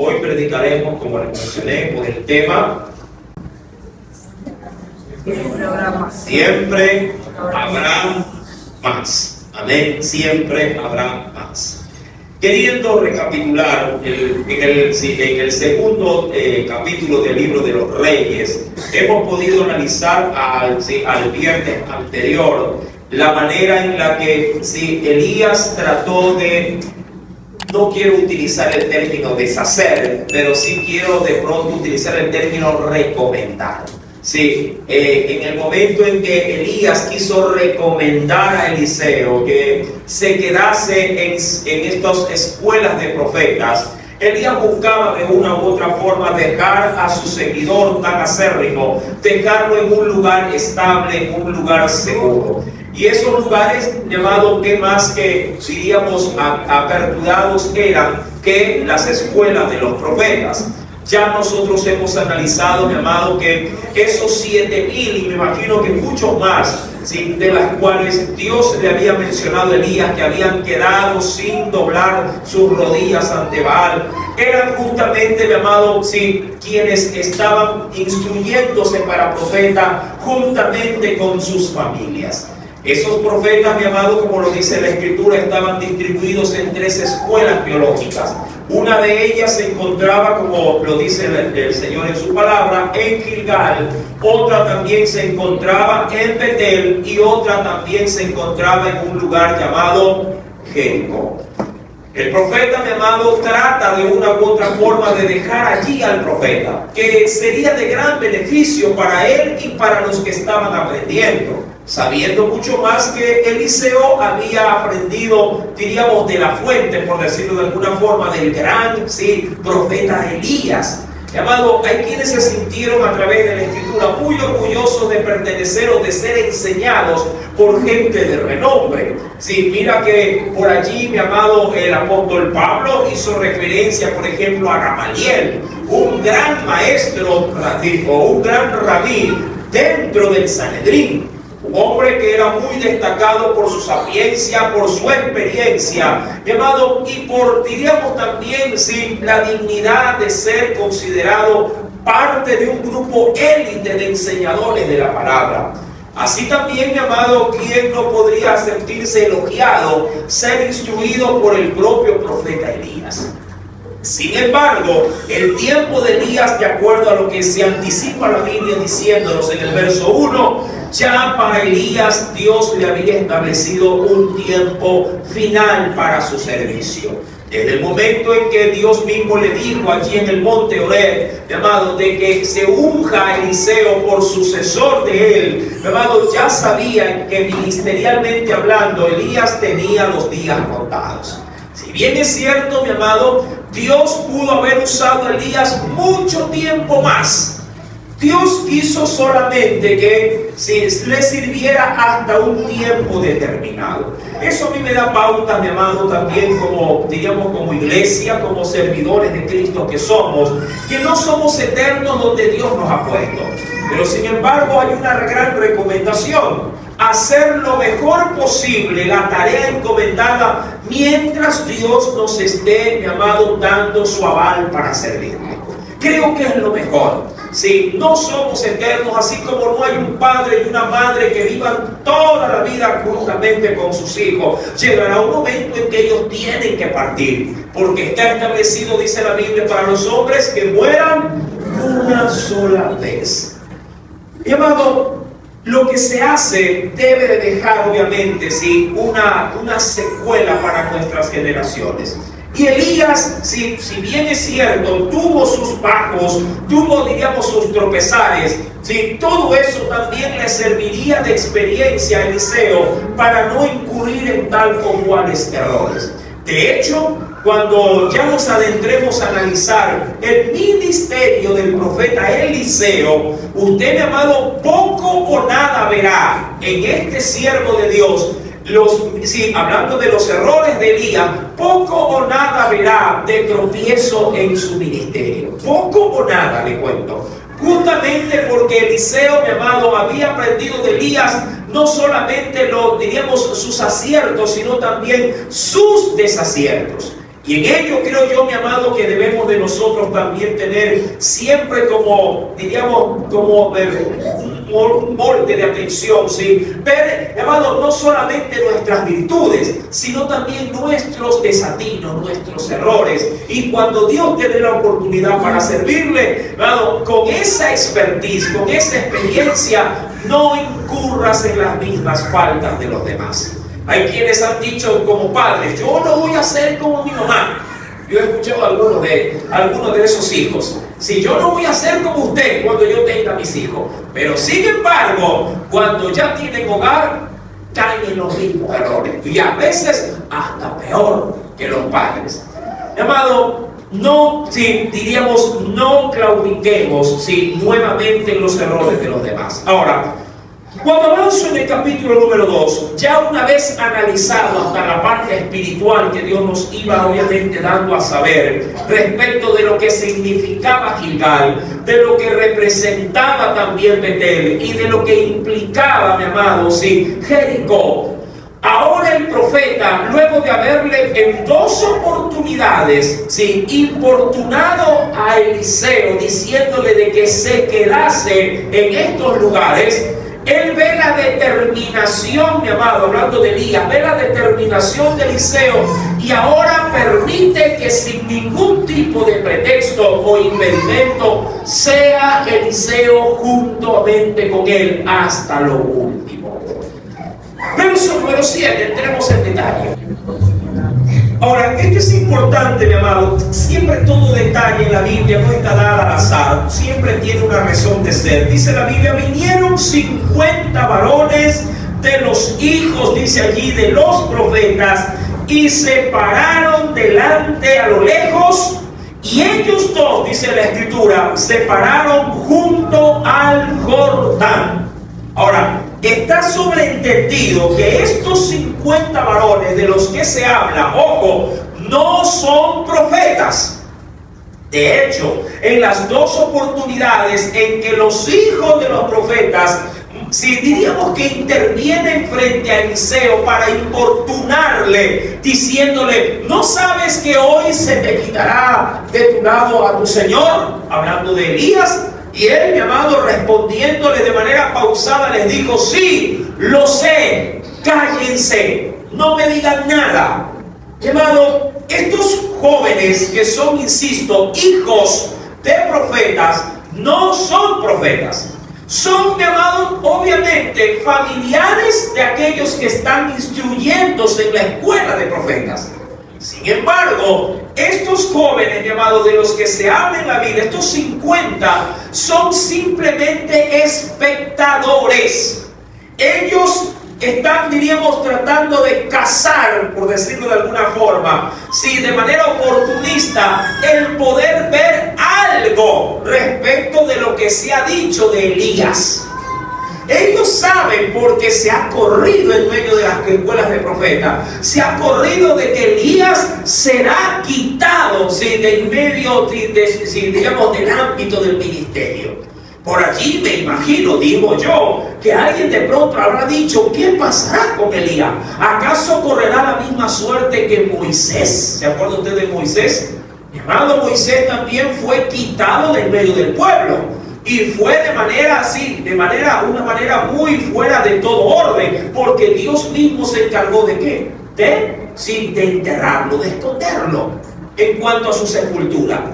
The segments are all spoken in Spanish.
Hoy predicaremos, como les mencioné, con el tema Siempre habrá más. Amén. Siempre habrá más. Queriendo recapitular, en el segundo capítulo del libro de los Reyes, hemos podido analizar al viernes anterior la manera en la que Elías trató de, no quiero utilizar el término deshacer, pero sí quiero de pronto utilizar el término recomendar. En el momento en que Elías quiso recomendar a Eliseo que se quedase en estas escuelas de profetas, Elías buscaba de una u otra forma dejar a su seguidor tan acérrimo, dejarlo en un lugar estable, en un lugar seguro. Y esos lugares, llamados que más que diríamos aperturados, eran que las escuelas de los profetas. Ya nosotros hemos analizado, mi amado, que esos 7,000 y me imagino que muchos más, de las cuales Dios le había mencionado a Elías que habían quedado sin doblar sus rodillas ante Baal, eran justamente, mi amado, quienes estaban instruyéndose para profeta juntamente con sus familias. Esos profetas, mi amado, como lo dice la Escritura, estaban distribuidos en 3 escuelas teológicas. Una de ellas se encontraba, como lo dice el Señor en su palabra, en Gilgal. Otra también se encontraba en Betel y otra también se encontraba en un lugar llamado Jericó. El profeta, mi amado, trata de una u otra forma de dejar allí al profeta, que sería de gran beneficio para él y para los que estaban aprendiendo, sabiendo mucho más que Eliseo había aprendido, diríamos, de la fuente, por decirlo de alguna forma, del gran profeta Elías. Amado, hay quienes se sintieron a través de la Escritura muy orgullosos de pertenecer o de ser enseñados por gente de renombre. Mira que por allí, mi amado, el apóstol Pablo hizo referencia, por ejemplo, a Gamaliel, un gran maestro o un gran rabí dentro del Sanedrín. Un hombre que era muy destacado por su sapiencia, por su experiencia, llamado, y por, diríamos también, la dignidad de ser considerado parte de un grupo élite de enseñadores de la palabra. Así también, mi amado, ¿quién no podría sentirse elogiado, ser instruido por el propio profeta Elías? Sin embargo, el tiempo de Elías, de acuerdo a lo que se anticipa la Biblia diciéndonos en el verso 1, ya para Elías Dios le había establecido un tiempo final para su servicio. Desde el momento en que Dios mismo le dijo allí en el monte Horeb, mi amado, de que se unja a Eliseo por sucesor de él, mi amado, ya sabían que ministerialmente hablando Elías tenía los días contados. Si bien es cierto, mi amado, Dios pudo haber usado a Elías mucho tiempo más. Dios quiso solamente que le sirviera hasta un tiempo determinado. Eso a mí me da pauta, mi amado, también como, diríamos, como iglesia, como servidores de Cristo que somos, que no somos eternos donde Dios nos ha puesto. Pero sin embargo hay una gran recomendación: hacer lo mejor posible la tarea encomendada mientras Dios nos esté, mi amado, dando su aval para servirle. Creo que es lo mejor. No somos eternos, así como no hay un padre y una madre que vivan toda la vida juntamente con sus hijos. Llegará un momento en que ellos tienen que partir, porque está establecido, dice la Biblia, para los hombres que mueran una sola vez. Mi amado, lo que se hace debe de dejar, obviamente, una secuela para nuestras generaciones. Y Elías, si bien es cierto, tuvo sus bajos, tuvo, diríamos, sus tropezares, todo eso también le serviría de experiencia a Eliseo para no incurrir en tal o cuales errores. De hecho, cuando ya nos adentremos a analizar el ministerio del profeta Eliseo, usted, mi amado, poco o nada verá en este siervo de Dios. Hablando de los errores de Elías, poco o nada verá de tropiezo en su ministerio. Poco o nada, le cuento. Justamente porque Eliseo, mi amado, había aprendido de Elías no solamente sus aciertos, sino también sus desaciertos. Y en ello creo yo, mi amado, que debemos de nosotros también tener siempre como, diríamos, como un molde de atención, ¿sí? Ver, mi amado, no solamente nuestras virtudes, sino también nuestros desatinos, nuestros errores. Y cuando Dios te dé la oportunidad para servirle, mi amado, con esa expertise, con esa experiencia, no incurras en las mismas faltas de los demás. Hay quienes han dicho como padres: yo no voy a ser como mi mamá. Yo he escuchado a algunos de esos hijos: si yo no voy a ser como usted cuando yo tenga mis hijos. Pero sin embargo, cuando ya tienen hogar, caen en los mismos errores. Y a veces hasta peor que los padres. Mi amado, no, diríamos, no claudiquemos nuevamente en los errores de los demás. Ahora, cuando avanzo en el capítulo número 2, ya una vez analizado hasta la parte espiritual que Dios nos iba obviamente dando a saber respecto de lo que significaba Gilgal, de lo que representaba también Betel y de lo que implicaba, mi amado, Jericó. Ahora el profeta, luego de haberle en 2 oportunidades importunado a Eliseo, diciéndole de que se quedase en estos lugares, él ve la determinación, mi amado, hablando de Elías, ve la determinación de Eliseo, y ahora permite que sin ningún tipo de pretexto o impedimento sea Eliseo juntamente con él hasta lo último. Verso número 7, entremos en detalle. Ahora, esto es importante, mi amado. Siempre todo detalle en la Biblia no está dado al azar, siempre tiene una razón de ser. Dice la Biblia: vinieron 50 varones de los hijos, dice allí, de los profetas, y se pararon delante a lo lejos, y ellos dos, dice la Escritura, se pararon junto al Jordán. Ahora, está sobreentendido que estos 50 varones de los que se habla, ojo, no son profetas. De hecho, en las 2 oportunidades en que los hijos de los profetas, diríamos que intervienen frente a Eliseo para importunarle, diciéndole: ¿no sabes que hoy se te quitará de tu lado a tu Señor? Hablando de Elías. Y él, mi amado, respondiéndole de manera pausada, les dijo: sí, lo sé, cállense, no me digan nada. Mi amado, estos jóvenes que son, insisto, hijos de profetas, no son profetas. Son, mi amado, obviamente familiares de aquellos que están instruyéndose en la escuela de profetas. Sin embargo, estos jóvenes, llamados, de los que se habla en la Biblia, estos 50, son simplemente espectadores. Ellos están, diríamos, tratando de cazar, por decirlo de alguna forma, de manera oportunista, el poder ver algo respecto de lo que se ha dicho de Elías. Ellos saben, porque se ha corrido en medio de las escuelas de profetas, se ha corrido de que Elías será quitado de en medio, digamos, del ámbito del ministerio. Por allí me imagino, digo yo, que alguien de pronto habrá dicho: ¿qué pasará con Elías? ¿Acaso correrá la misma suerte que Moisés? ¿Se acuerda usted de Moisés? Mi amado, Moisés también fue quitado del medio del pueblo. Y fue de manera una manera muy fuera de todo orden, porque Dios mismo se encargó de ¿qué? De enterrarlo, de esconderlo en cuanto a su sepultura.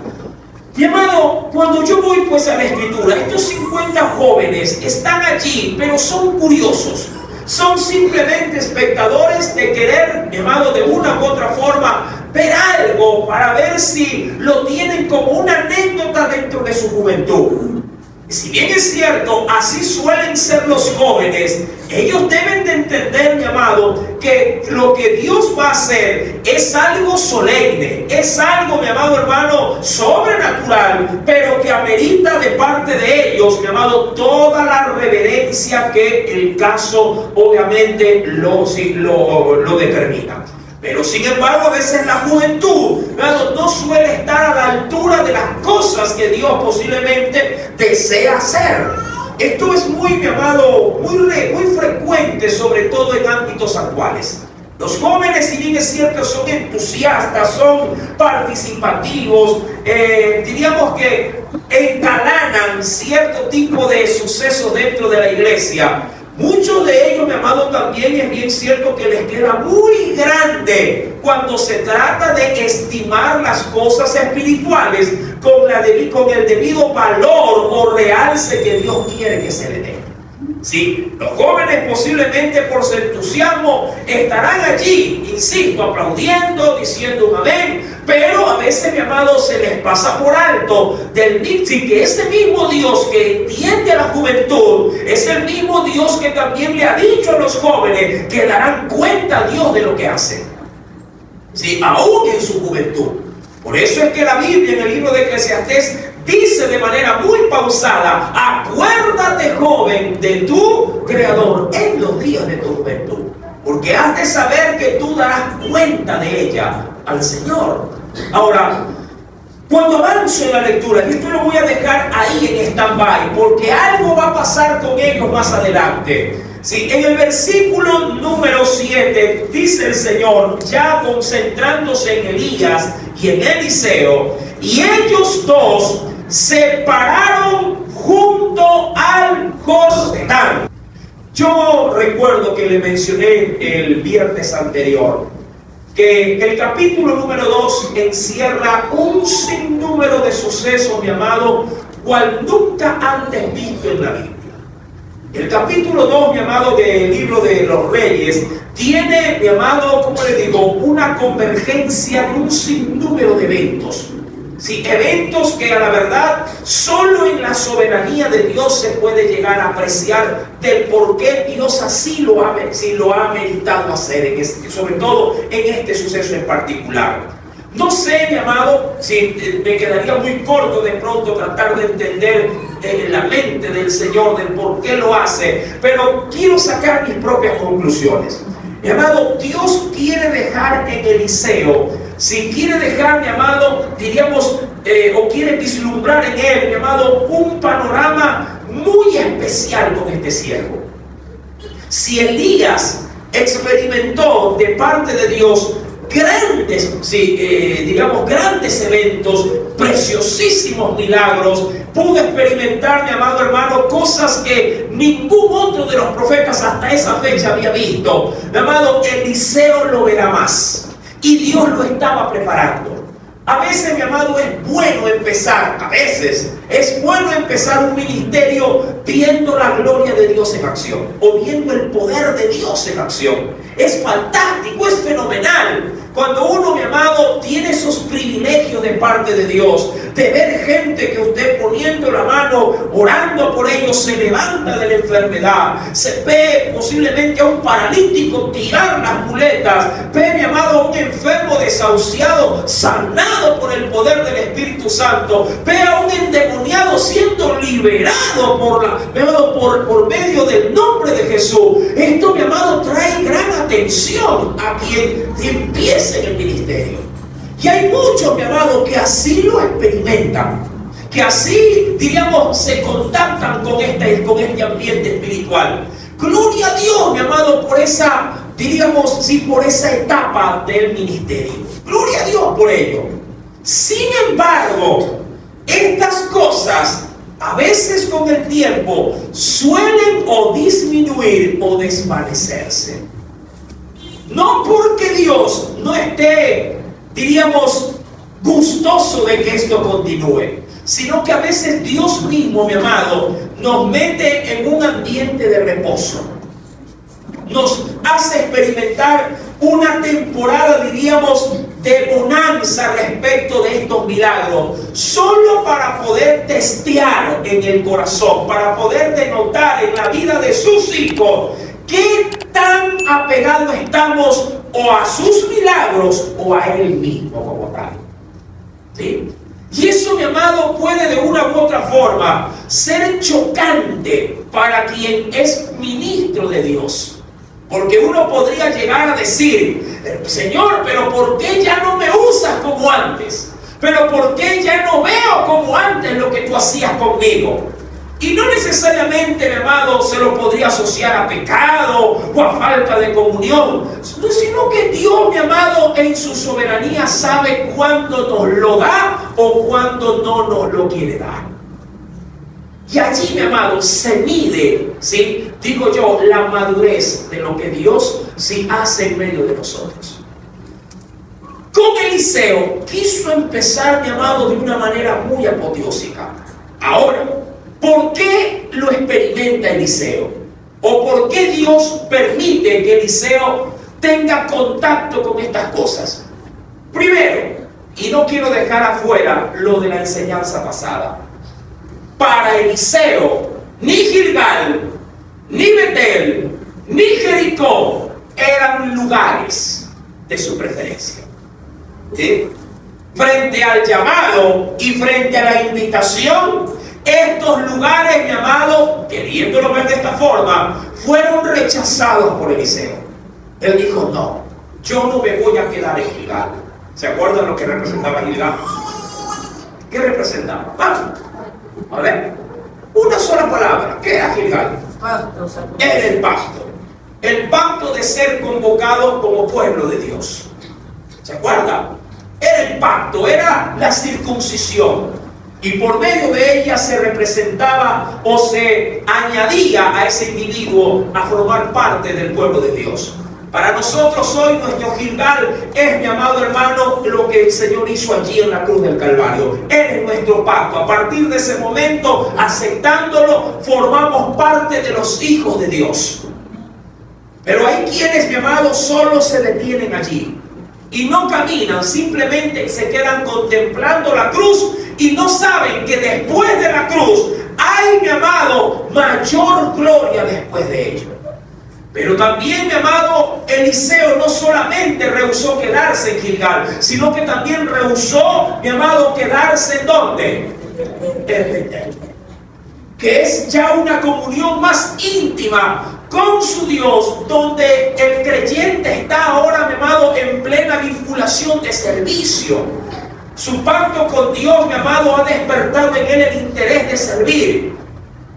Mi amado, cuando yo voy pues a la Escritura, estos 50 jóvenes están allí, pero son curiosos. Son simplemente espectadores de querer, mi amado, de una u otra forma, ver algo para ver si lo tienen como una anécdota dentro de su juventud. Si bien es cierto, así suelen ser los jóvenes, ellos deben de entender, mi amado, que lo que Dios va a hacer es algo solemne, es algo, mi amado hermano, sobrenatural, pero que amerita de parte de ellos, mi amado, toda la reverencia que el caso obviamente lo determina. Pero sin embargo, a veces la juventud, no suele estar a la altura de las cosas que Dios posiblemente desea hacer. Esto es muy, mi amado, muy frecuente, sobre todo en ámbitos actuales. Los jóvenes, si bien es cierto, son entusiastas, son participativos, diríamos que engalanan cierto tipo de sucesos dentro de la iglesia. Muchos de ellos, mi amado, también es bien cierto que les queda muy grande cuando se trata de estimar las cosas espirituales con el debido valor o realce que Dios quiere que se le dé. Sí, los jóvenes posiblemente por su entusiasmo estarán allí, insisto, aplaudiendo, diciendo un amén, pero a veces, mi amado, se les pasa por alto que ese mismo Dios que entiende a la juventud es el mismo Dios que también le ha dicho a los jóvenes que darán cuenta a Dios de lo que hacen, sí, aún en su juventud. Por eso es que la Biblia en el libro de Eclesiastés dice de manera muy pausada: acuérdate, joven, de tu Creador en los días de tu juventud, porque has de saber que tú darás cuenta de ella al Señor. Ahora, cuando avanzo en la lectura, y esto lo voy a dejar ahí en stand-by, porque algo va a pasar con ellos más adelante. Sí, en el versículo número 7 dice el Señor, ya concentrándose en Elías y en Eliseo, y ellos dos se pararon junto al Jordán. Yo recuerdo que le mencioné el viernes anterior que el capítulo número 2 encierra un sinnúmero de sucesos, mi amado, cual nunca antes visto en la Biblia. El capítulo 2, mi amado, del libro de los Reyes tiene, mi amado, como le digo, una convergencia de un sinnúmero de eventos. Sí, eventos que a la verdad solo en la soberanía de Dios se puede llegar a apreciar del por qué Dios así lo ha meditado hacer, sobre todo en este suceso en particular. No sé, mi amado, si me quedaría muy corto de pronto tratar de entender la mente del Señor, del por qué lo hace, pero quiero sacar mis propias conclusiones. Mi amado, Dios quiere dejar en Eliseo, si quiere dejar, mi amado, diríamos, o quiere vislumbrar en él, mi amado, un panorama muy especial con este siervo. Si Elías experimentó de parte de Dios grandes, grandes eventos, preciosísimos milagros, pudo experimentar, mi amado hermano, cosas que ningún otro de los profetas hasta esa fecha había visto. Mi amado, Eliseo lo verá más, y Dios lo estaba preparando. A veces, mi amado, es bueno empezar un ministerio viendo la gloria de Dios en acción, o viendo el poder de Dios en acción. Es fantástico, es fenomenal cuando uno, mi amado, tiene esos privilegios de parte de Dios, de ver gente que usted poniendo la mano, orando por ellos, se levanta de la enfermedad. Se ve posiblemente a un paralítico tirar las muletas, ve, mi amado, a un enfermo desahuciado sanado por el poder del Espíritu Santo, ve a un endemoniado siendo liberado por medio del nombre de Jesús. Esto, mi amado, trae gran atención a quien empieza en el ministerio. Y hay muchos, mi amado, que así lo experimentan, que así, diríamos, se contactan con este ambiente espiritual. Gloria a Dios, mi amado, por esa, diríamos, sí, por esa etapa del ministerio. Gloria a Dios por ello. Sin embargo, estas cosas a veces con el tiempo suelen o disminuir o desvanecerse. No porque Dios no esté, diríamos, gustoso de que esto continúe, sino que a veces Dios mismo, mi amado, nos mete en un ambiente de reposo. Nos hace experimentar una temporada, diríamos, de bonanza respecto de estos milagros, solo para poder testear en el corazón, para poder denotar en la vida de sus hijos qué tan apegados estamos o a sus milagros o a Él mismo como tal. ¿Sí? Y eso, mi amado, puede de una u otra forma ser chocante para quien es ministro de Dios. Porque uno podría llegar a decir: Señor, pero ¿por qué ya no me usas como antes? ¿Pero por qué ya no veo como antes lo que tú hacías conmigo? Y no necesariamente, mi amado, se lo podría asociar a pecado o a falta de comunión, sino que Dios, mi amado, en su soberanía sabe cuándo nos lo da o cuándo no nos lo quiere dar. Y allí, mi amado, se mide, ¿sí?, digo yo, la madurez de lo que Dios sí hace en medio de nosotros. Con Eliseo quiso empezar, mi amado, de una manera muy apoteósica. Ahora, ¿por qué lo experimenta Eliseo? ¿O por qué Dios permite que Eliseo tenga contacto con estas cosas? Primero, y no quiero dejar afuera lo de la enseñanza pasada, para Eliseo, ni Gilgal, ni Betel, ni Jericó eran lugares de su preferencia. ¿Sí? Frente al llamado y frente a la invitación, estos lugares, mi amado, queriéndolo ver de esta forma, fueron rechazados por Eliseo. Él dijo: no, yo no me voy a quedar en Gilgal. ¿Se acuerdan lo que representaba Gilgal? ¿Qué representaba? Vamos a ver, una sola palabra. ¿Qué era Gilgal? Era el pacto. El pacto de ser convocados como pueblo de Dios. ¿Se acuerdan? Era el pacto, era la circuncisión. Y por medio de ella se representaba o se añadía a ese individuo a formar parte del pueblo de Dios. Para nosotros hoy nuestro Gilgal es, mi amado hermano, lo que el Señor hizo allí en la cruz del Calvario. Él es nuestro pacto. A partir de ese momento, aceptándolo, formamos parte de los hijos de Dios. Pero hay quienes, mi amado, solo se detienen allí y no caminan, simplemente se quedan contemplando la cruz y no saben que después de la cruz hay, mi amado, mayor gloria después de ello. Pero también, mi amado, Eliseo no solamente rehusó quedarse en Gilgal, sino que también rehusó, mi amado, quedarse ¿en dónde? En Betel, que es ya una comunión más íntima con su Dios, donde el creyente está ahora, mi amado, en plena vinculación de servicio. Su pacto con Dios, mi amado, ha despertado en él el interés de servir.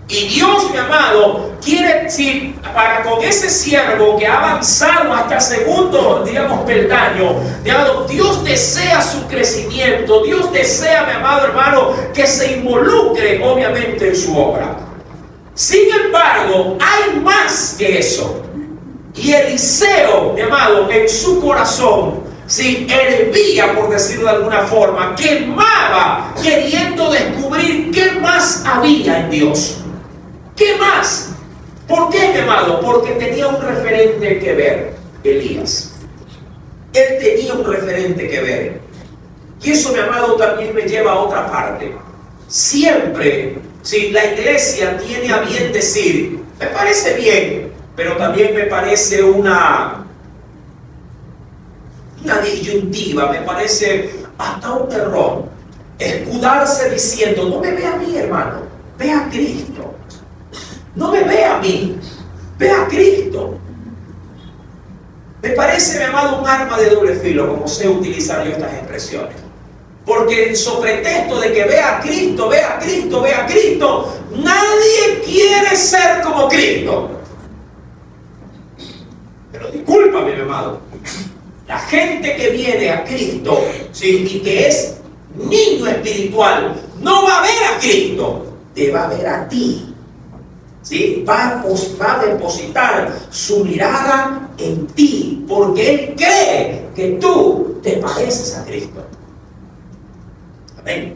Y Dios, mi amado, quiere decir, para con ese siervo que ha avanzado hasta el segundo, digamos, peldaño, mi amado, Dios desea su crecimiento. Dios desea, mi amado hermano, que se involucre, obviamente, en su obra. Sin embargo, hay más que eso. Y Eliseo, mi amado, en su corazón, sí, hervía, por decirlo de alguna forma, quemaba, queriendo descubrir qué más había en Dios. ¿Qué más? ¿Por qué, mi amado? Porque tenía un referente que ver, Elías. Él tenía un referente que ver. Y eso, mi amado, también me lleva a otra parte. Siempre, si la iglesia tiene a bien decir, me parece bien, pero también me parece una disyuntiva, me parece hasta un error, escudarse diciendo: no me ve a mí, hermano, ve a Cristo. No me ve a mí, ve a Cristo. Me parece, mi amado, un arma de doble filo, como sé utilizar yo estas expresiones. Porque en su pretexto de que ve a Cristo, ve a Cristo, ve a Cristo, nadie quiere ser como Cristo. Pero discúlpame, mi amado, la gente que viene a Cristo, ¿sí?, y que es niño espiritual, no va a ver a Cristo, te va a ver a ti. ¿Sí? Va a depositar su mirada en ti, porque Él cree que tú te pareces a Cristo. Amén.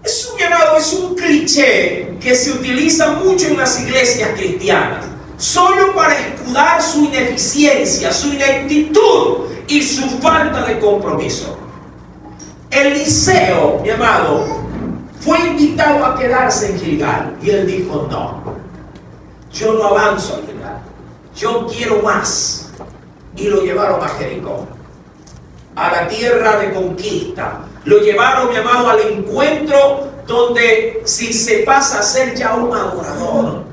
Es un llamado, es un cliché que se utiliza mucho en las iglesias cristianas, solo para escudar su ineficiencia, su ineptitud y su falta de compromiso. Eliseo, mi amado, fue invitado a quedarse en Gilgal y él dijo: no, yo no avanzo a Gilgal, yo quiero más. Y lo llevaron a Jericó, a la tierra de conquista. Lo llevaron, mi amado, al encuentro donde si se pasa a ser ya un adorador,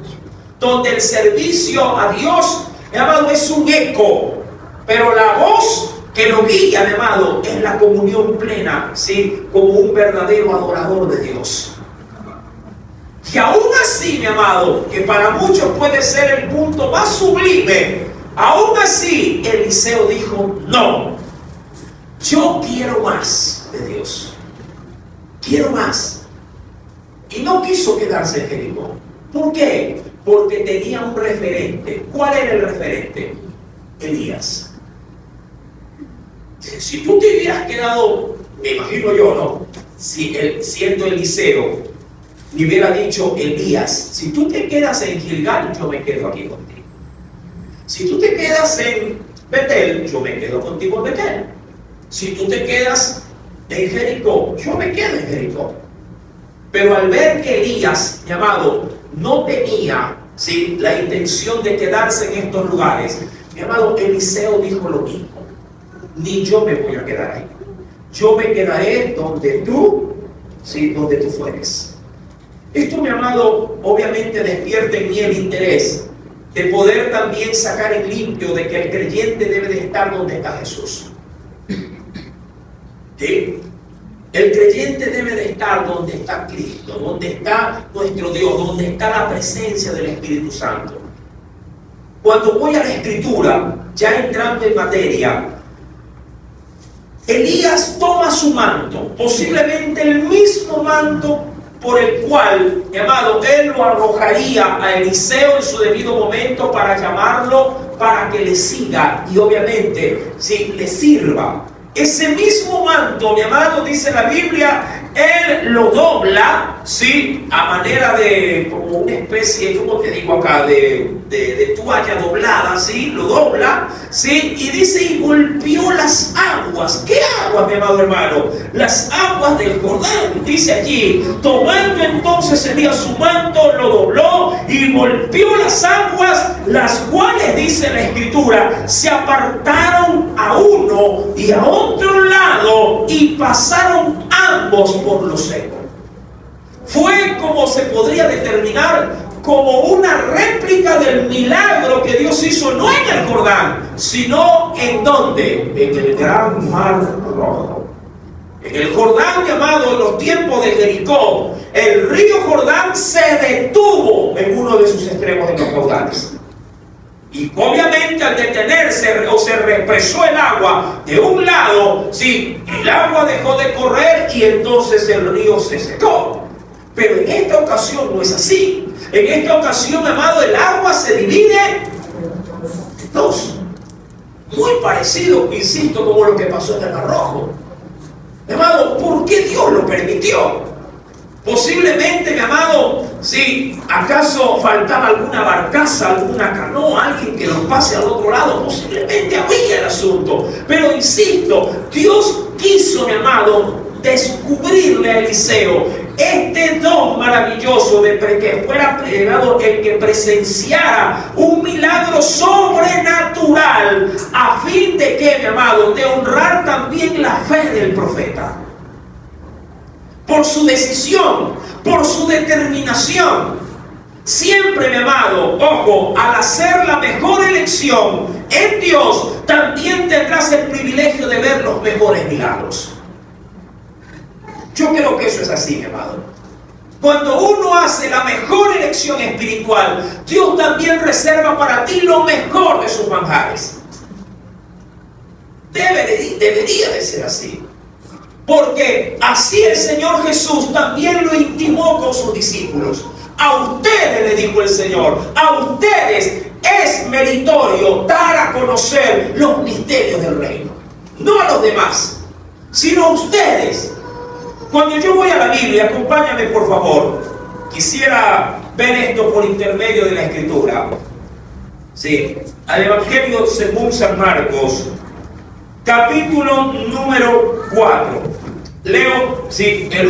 donde el servicio a Dios, mi amado, es un eco, pero la voz que lo guía, mi amado, es la comunión plena, ¿sí?, como un verdadero adorador de Dios. que aún así, mi amado, que para muchos puede ser el punto más sublime, aún así Eliseo dijo: no, yo quiero más de Dios, quiero más. Y no quiso quedarse en Jericó. ¿Por qué? Porque tenía un referente. ¿Cuál era el referente? Elías. Si tú te hubieras quedado, me imagino yo, ¿no? Si siendo Eliseo me hubiera dicho: Elías, si tú te quedas en Gilgal, yo me quedo aquí contigo. Si tú te quedas en Betel, yo me quedo contigo en Betel. Si tú te quedas en Jericó, yo me quedo en Jericó. Pero al ver que Elías, mi amado, no tenía, ¿sí?, la intención de quedarse en estos lugares, mi amado, Eliseo dijo lo mismo: ni yo me voy a quedar ahí. Yo me quedaré donde tú, ¿sí?, donde tú fueres. Esto, mi amado, obviamente despierta en mí el interés de poder también sacar en limpio de que el creyente debe de estar donde está Jesús. ¿Sí? El creyente debe de estar donde está Cristo, donde está nuestro Dios, donde está la presencia del Espíritu Santo. Cuando voy a la Escritura, ya entrando en materia, Elías toma su manto, posiblemente el mismo manto por el cual, mi amado, él lo arrojaría a Eliseo en su debido momento para llamarlo, para que le siga y obviamente, sí, le sirva. Ese mismo manto, mi amado, dice la Biblia, él lo dobla, ¿sí?, a manera de, como una especie, ¿cómo te digo acá?, de toalla doblada, ¿sí?, lo dobla, ¿sí?, y dice: y golpeó las aguas. ¿Qué aguas, mi amado hermano? Las aguas del Jordán, dice allí. Tomando entonces Elías su manto, lo dobló y golpeó las aguas, las cuales, dice la Escritura, se apartaron a uno y a otro lado y pasaron ambos por lo seco. Fue, como se podría determinar, como una réplica del milagro que Dios hizo, no en el Jordán, sino ¿en dónde? En el gran mar Rojo. En el Jordán, mi amado, en los tiempos de Jericó, el río Jordán se detuvo en uno de sus extremos en los caudales. Y obviamente al detenerse o se represó el agua de un lado, sí, el agua dejó de correr y entonces el río se secó. Pero en esta ocasión no es así. En esta ocasión, amado, el agua se divide en dos. Muy parecido, insisto, como lo que pasó en el Mar Rojo. Amado, ¿por qué Dios lo permitió? Posiblemente, mi amado, si acaso faltaba alguna barcaza, alguna canoa, alguien que nos pase al otro lado, posiblemente había el asunto. Pero insisto, Dios quiso, mi amado, descubrirle a Eliseo este don maravilloso de que fuera plegado el que presenciara un milagro sobrenatural, a fin de que, mi amado, de honrar también la fe del profeta. Por su decisión, por su determinación. Siempre, mi amado, ojo, al hacer la mejor elección en Dios, también tendrás el privilegio de ver los mejores milagros. Yo creo que eso es así, mi amado. Cuando uno hace la mejor elección espiritual, Dios también reserva para ti lo mejor de sus manjares. Debería de ser así. Porque así el Señor Jesús también lo intimó con sus discípulos. A ustedes, le dijo el Señor, a ustedes es meritorio dar a conocer los misterios del reino. No a los demás, sino a ustedes. Cuando yo voy a la Biblia, acompáñame por favor. Quisiera ver esto por intermedio de la Escritura. Sí, al Evangelio según San Marcos, capítulo número 4. Leo, sí, el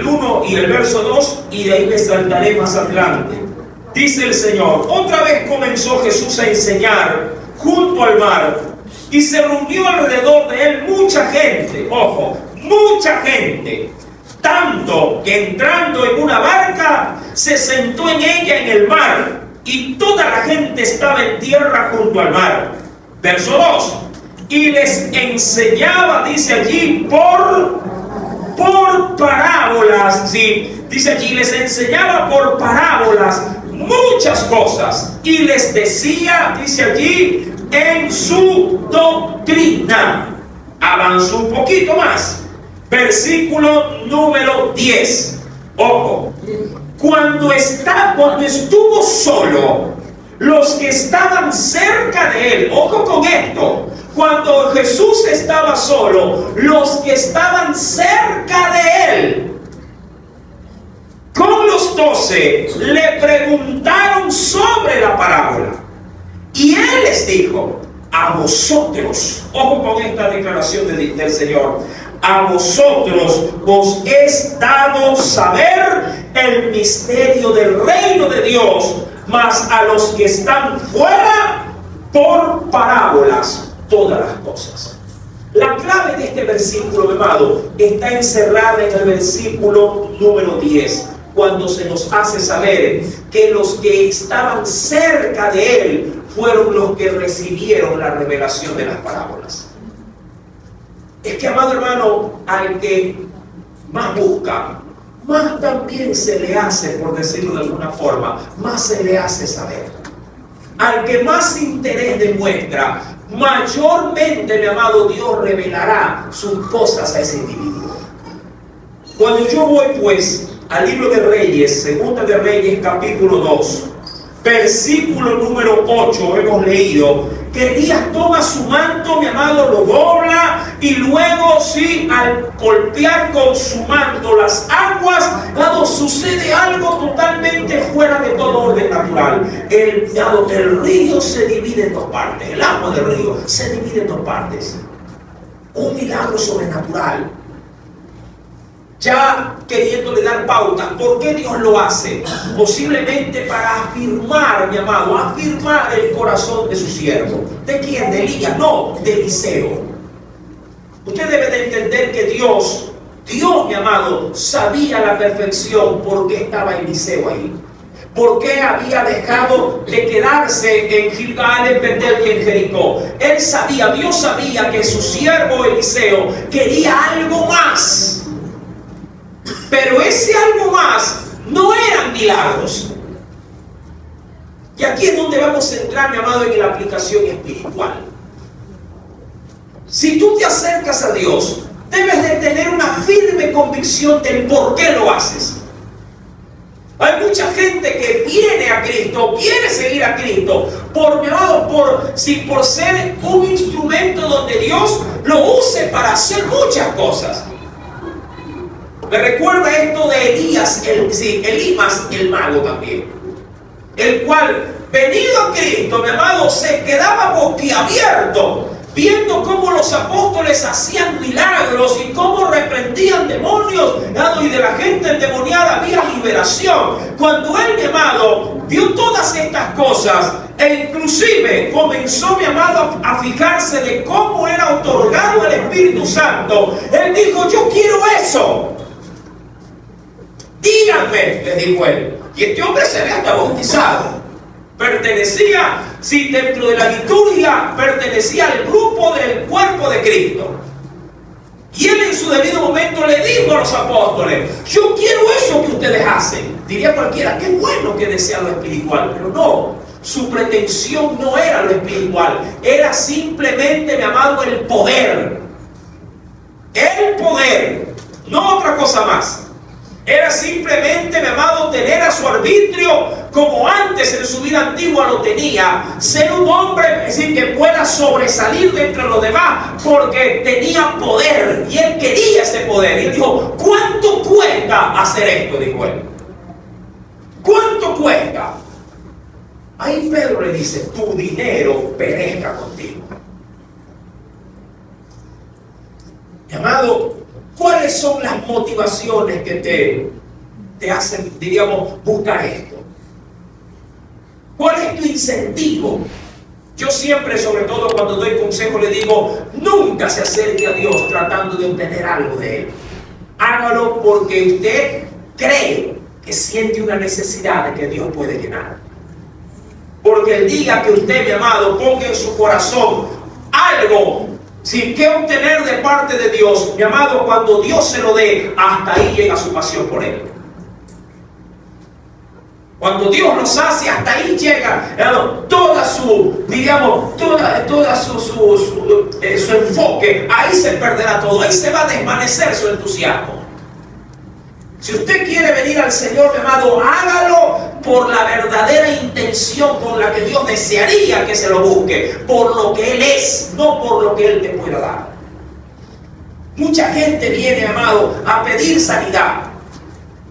1 y el verso 2, y de ahí me saltaré más adelante. Dice el Señor: otra vez comenzó Jesús a enseñar junto al mar, y se reunió alrededor de él mucha gente, ojo, mucha gente, tanto que entrando en una barca, se sentó en ella en el mar, y toda la gente estaba en tierra junto al mar. Verso 2. Y les enseñaba, dice allí, por por parábolas, ¿sí? Dice allí, les enseñaba por parábolas muchas cosas y les decía, dice allí, en su doctrina. Avanzó un poquito más. Versículo número 10. Ojo. Cuando estuvo solo, los que estaban cerca de él, ojo con esto, cuando Jesús estaba solo, los que estaban cerca de él, con los 12, le preguntaron sobre la parábola. Y él les dijo, a vosotros, ojo con esta declaración del Señor, a vosotros os es dado saber el misterio del reino de Dios, mas a los que están fuera, por parábolas, todas las cosas. La clave de este versículo, mi amado, está encerrada en el versículo número 10, cuando se nos hace saber que los que estaban cerca de él fueron los que recibieron la revelación de las parábolas. Es que, amado hermano, al que más busca, más también se le hace, por decirlo de alguna forma, más se le hace saber. Al que más interés demuestra, mayormente, mi amado, Dios revelará sus cosas a ese individuo. Cuando yo voy, pues, al libro de Reyes, Segunda de Reyes, capítulo 2, versículo número 8, hemos leído que Elías toma su manto, mi amado, lo dobla y luego, sí, al golpear con su manto las aguas, sucede algo totalmente fuera de todo orden natural. El río se divide en dos partes, el agua del río se divide en dos partes. Un milagro sobrenatural. Ya queriéndole dar pauta, ¿por qué Dios lo hace? Posiblemente para afirmar, mi amado, afirmar el corazón de su siervo. ¿De quién? ¿De Elías? No, de Eliseo. Usted debe de entender que Dios, mi amado, sabía a la perfección por qué estaba Eliseo ahí. ¿Por qué había dejado de quedarse en Gilgal, en Betel y en Jericó? Él sabía, Dios sabía que su siervo Eliseo quería algo más. Pero ese algo más no eran milagros. Y aquí es donde vamos a entrar, mi amado, en la aplicación espiritual. Si tú te acercas a Dios, debes de tener una firme convicción del por qué lo haces. Hay mucha gente que viene a Cristo, quiere seguir a Cristo, por ser un instrumento donde Dios lo use para hacer muchas cosas. Me recuerda esto de Elías, Elimas el mago también, el cual, venido a Cristo, mi amado, se quedaba boquiabierto, viendo cómo los apóstoles hacían milagros y cómo reprendían demonios, y de la gente endemoniada había liberación. Cuando él, mi amado, vio todas estas cosas, e inclusive comenzó, mi amado, a fijarse de cómo era otorgado el Espíritu Santo, él dijo: yo quiero eso. Díganme, les dijo él. Y este hombre se ve hasta bautizado. Pertenecía, sí, dentro de la liturgia, pertenecía al grupo del cuerpo de Cristo. Y él en su debido momento le dijo a los apóstoles: yo quiero eso que ustedes hacen. Diría cualquiera: qué bueno que desea lo espiritual. Pero no, su pretensión no era lo espiritual, era simplemente, mi amado, el poder. El poder, no otra cosa más. Era simplemente, mi amado, tener a su arbitrio, como antes en su vida antigua lo tenía. Ser un hombre, es decir, que pueda sobresalir de entre los demás, porque tenía poder. Y él quería ese poder. Y él dijo: ¿cuánto cuesta hacer esto? Dijo él. ¿Cuánto cuesta? Ahí Pedro le dice: tu dinero perezca contigo. Mi amado, ¿cuáles son las motivaciones que te hacen, diríamos, buscar esto? ¿Cuál es tu incentivo? Yo siempre, sobre todo cuando doy consejo, le digo: nunca se acerque a Dios tratando de obtener algo de Él. Hágalo porque usted cree que siente una necesidad de que Dios puede llenar. Porque el día que usted, mi amado, ponga en su corazón algo, sin qué obtener de parte de Dios, mi amado, cuando Dios se lo dé, hasta ahí llega su pasión por Él. Cuando Dios nos hace, hasta ahí llega toda su, digamos, toda su enfoque. Ahí se perderá todo, ahí se va a desvanecer su entusiasmo. Si usted quiere venir al Señor, mi amado, hágalo por la verdadera intención por la que Dios desearía que se lo busque, por lo que Él es, no por lo que Él te pueda dar. Mucha gente viene, amado, a pedir sanidad.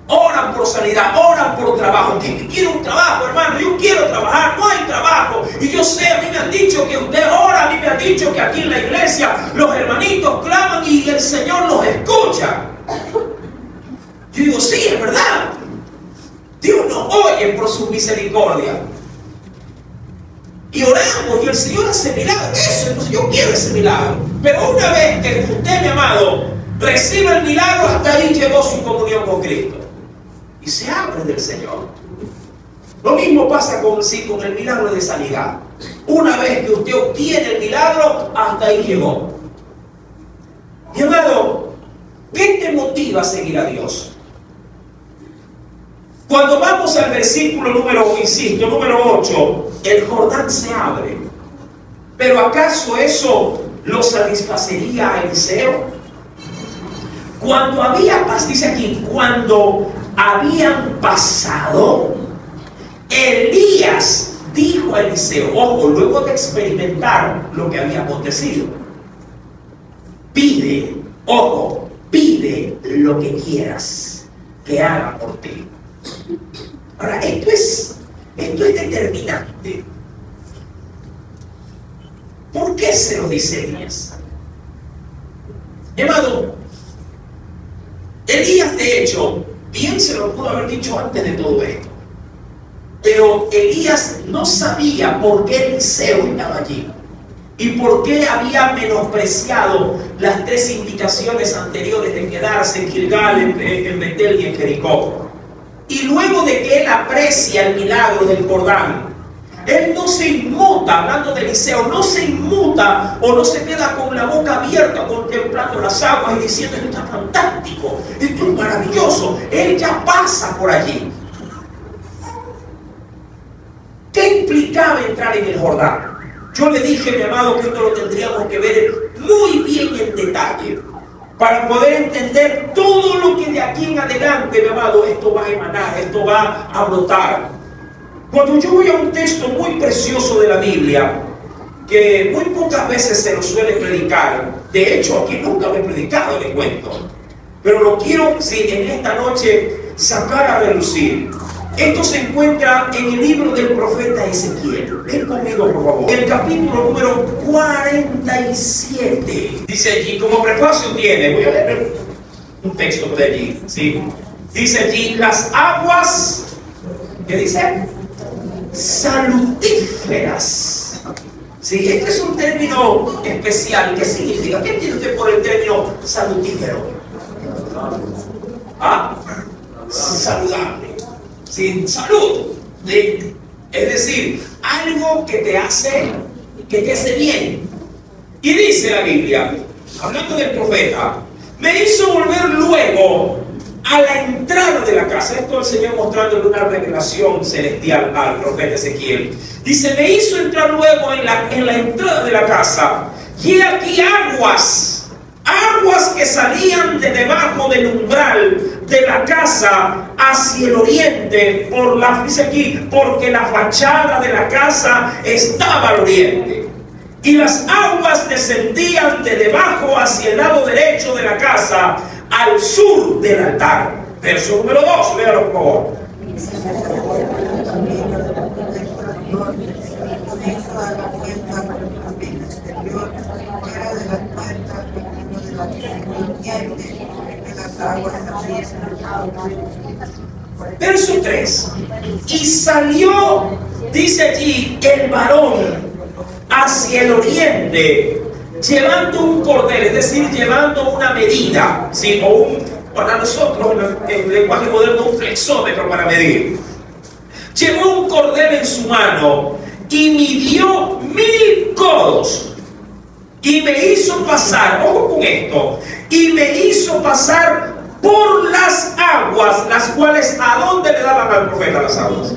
Oran por sanidad, oran por trabajo. Quiero un trabajo, hermano, yo quiero trabajar, no hay trabajo. Y yo sé, a mí me han dicho que usted ora, a mí me han dicho que aquí en la iglesia los hermanitos claman y el Señor los escucha. Yo digo, sí, es verdad. Dios nos oye por su misericordia. Y oramos y el Señor hace milagros. Eso, entonces yo quiero ese milagro. Pero una vez que usted, mi amado, recibe el milagro, hasta ahí llegó su comunión con Cristo. Y se abre del Señor. Lo mismo pasa con el milagro de sanidad. Una vez que usted obtiene el milagro, hasta ahí llegó. Mi amado, ¿qué te motiva a seguir a Dios? Cuando vamos al versículo número 8, el Jordán se abre. ¿Pero acaso eso lo satisfacería a Eliseo? Cuando había pasado, dice aquí, cuando habían pasado, Elías dijo a Eliseo, ojo, luego de experimentar lo que había acontecido, pide, ojo, pide lo que quieras que haga por ti. Ahora, esto es determinante. ¿Por qué se lo dice Elías? Amado, Elías, de hecho, bien se lo pudo haber dicho antes de todo esto. Pero Elías no sabía por qué Eliseo estaba allí y por qué había menospreciado las 3 indicaciones anteriores de quedarse en Gilgal, en Betel y en Jericó. Y luego de que él aprecia el milagro del Jordán, él no se inmuta, hablando de Eliseo, no se inmuta o no se queda con la boca abierta contemplando las aguas y diciendo esto está fantástico, esto es maravilloso. Él ya pasa por allí. ¿Qué implicaba entrar en el Jordán? Yo le dije, mi amado, que esto lo tendríamos que ver muy bien en detalle para poder entender todo lo que de aquí en adelante, mi amado, esto va a emanar, esto va a brotar. Cuando yo voy a un texto muy precioso de la Biblia, que muy pocas veces se lo suele predicar, de hecho aquí nunca lo he predicado, le cuento, pero lo quiero, en esta noche sacar a relucir. Esto se encuentra en el libro del profeta Ezequiel. Ven conmigo, por favor. El capítulo número 47. Dice allí, como prefacio tiene, voy a leer un texto de allí, ¿sí? Dice allí, las aguas, ¿qué dice? Salutíferas. Sí, este es un término especial. ¿Qué significa? ¿Qué entiende usted por el término salutífero? Saludable. Sin salud, es decir, algo que te hace que te hace bien. Y dice la Biblia, hablando del profeta, me hizo volver luego a la entrada de la casa. Esto el Señor mostrándole una revelación celestial al profeta Ezequiel. Dice, me hizo entrar luego en la entrada de la casa, y he aquí aguas que salían de debajo del umbral de la casa hacia el oriente, dice aquí, porque la fachada de la casa estaba al oriente. Y las aguas descendían de debajo hacia el lado derecho de la casa, al sur del altar. Verso número 2, léalo por favor. Verso 3. Y salió, dice allí, el varón hacia el oriente, llevando un cordel, es decir, llevando una medida, ¿sí? O para nosotros, en el lenguaje moderno, un flexómetro para medir. Llevó un cordel en su mano y midió 1000 codos. y me hizo pasar, ojo con esto, y me hizo pasar por las aguas, las cuales, ¿a dónde le daban al profeta las aguas?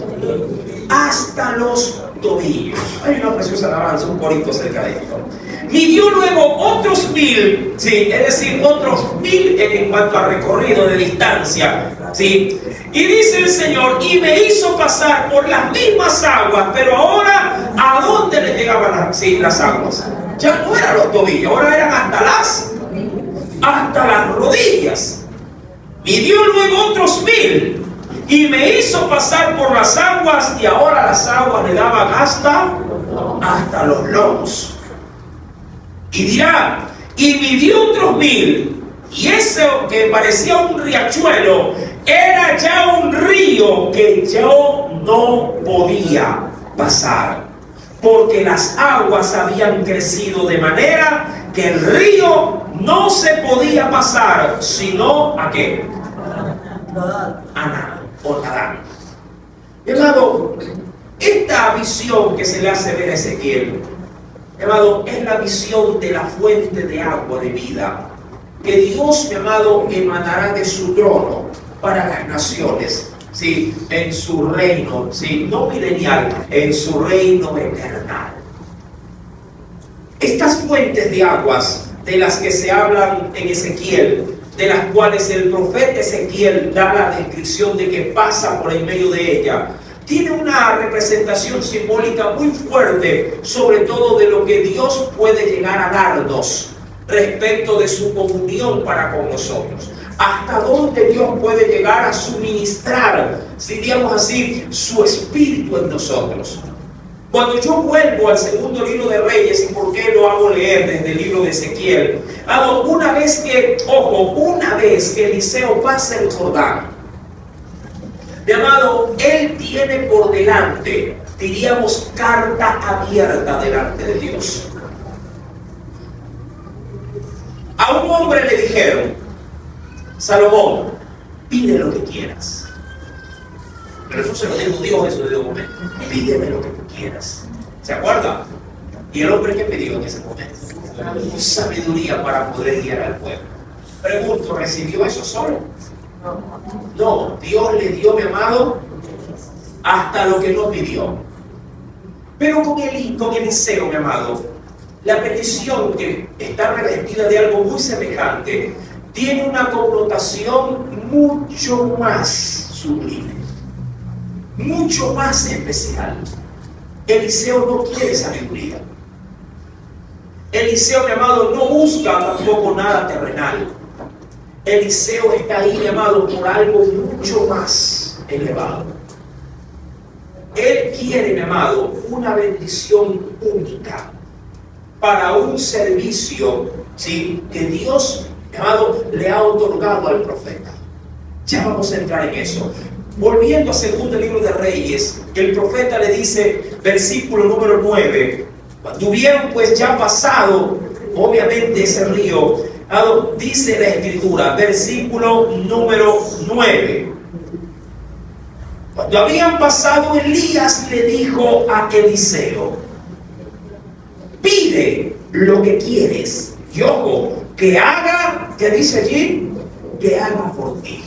Hasta los tobillos. Hay una preciosa alabanza, un corito cerca de esto. Midió luego otros 1000, ¿sí? Es decir, otros 1000 en cuanto a recorrido de distancia, ¿sí? Y dice el Señor, y me hizo pasar por las mismas aguas, pero ahora, ¿a dónde le llegaban las aguas? Ya no eran los tobillos, ahora eran hasta las rodillas. Midió luego otros 1000 y me hizo pasar por las aguas, y ahora las aguas le daban hasta los lomos. Y dirá, y midió otros 1000, y ese que parecía un riachuelo era ya un río que yo no podía pasar, porque las aguas habían crecido de manera que el río no se podía pasar, sino ¿a qué? A nada, o nadar. Mi amado, esta visión que se le hace ver a Ezequiel, mi amado, es la visión de la fuente de agua de vida que Dios, mi amado, emanará de su trono para las naciones, ¿sí? En su reino, ¿sí? No milenial, en su reino eternal. Estas fuentes de aguas de las que se hablan en Ezequiel, de las cuales el profeta Ezequiel da la descripción de que pasa por en medio de ella, tiene una representación simbólica muy fuerte, sobre todo de lo que Dios puede llegar a darnos respecto de su comunión para con nosotros. Hasta dónde Dios puede llegar a suministrar, si diríamos así, su espíritu en nosotros. Cuando yo vuelvo al segundo libro de Reyes, ¿y por qué lo hago leer desde el libro de Ezequiel? Una vez que Eliseo pasa el Jordán, mi amado, él tiene por delante, diríamos, carta abierta delante de Dios. A un hombre le dijeron, Salomón, pide lo que quieras. Pero eso se lo dijo Dios en su debido momento. Pídeme lo que tú quieras. ¿Se acuerda? ¿Y el hombre qué pidió en ese momento? Sabiduría para poder guiar al pueblo. Pregunto, ¿recibió eso solo? No, Dios le dio, mi amado, hasta lo que no pidió. Pero con Eliseo, mi amado, la petición, que está revestida de algo muy semejante, tiene una connotación mucho más sublime, mucho más especial. Eliseo no quiere sabiduría. Eliseo, mi amado, no busca tampoco nada terrenal. Eliseo está ahí, mi amado, por algo mucho más elevado. Él quiere, mi amado, una bendición única para un servicio, ¿sí?, que Dios, mi amado, le ha otorgado al profeta. Ya vamos a entrar en eso. Volviendo a segundo libro de Reyes, el profeta le dice, versículo número 9, cuando hubieron pues ya pasado, obviamente, ese río, dice la escritura, versículo número 9, cuando habían pasado, Elías le dijo a Eliseo, pide lo que quieres, y ojo, que haga, ¿qué dice allí? Que haga por ti.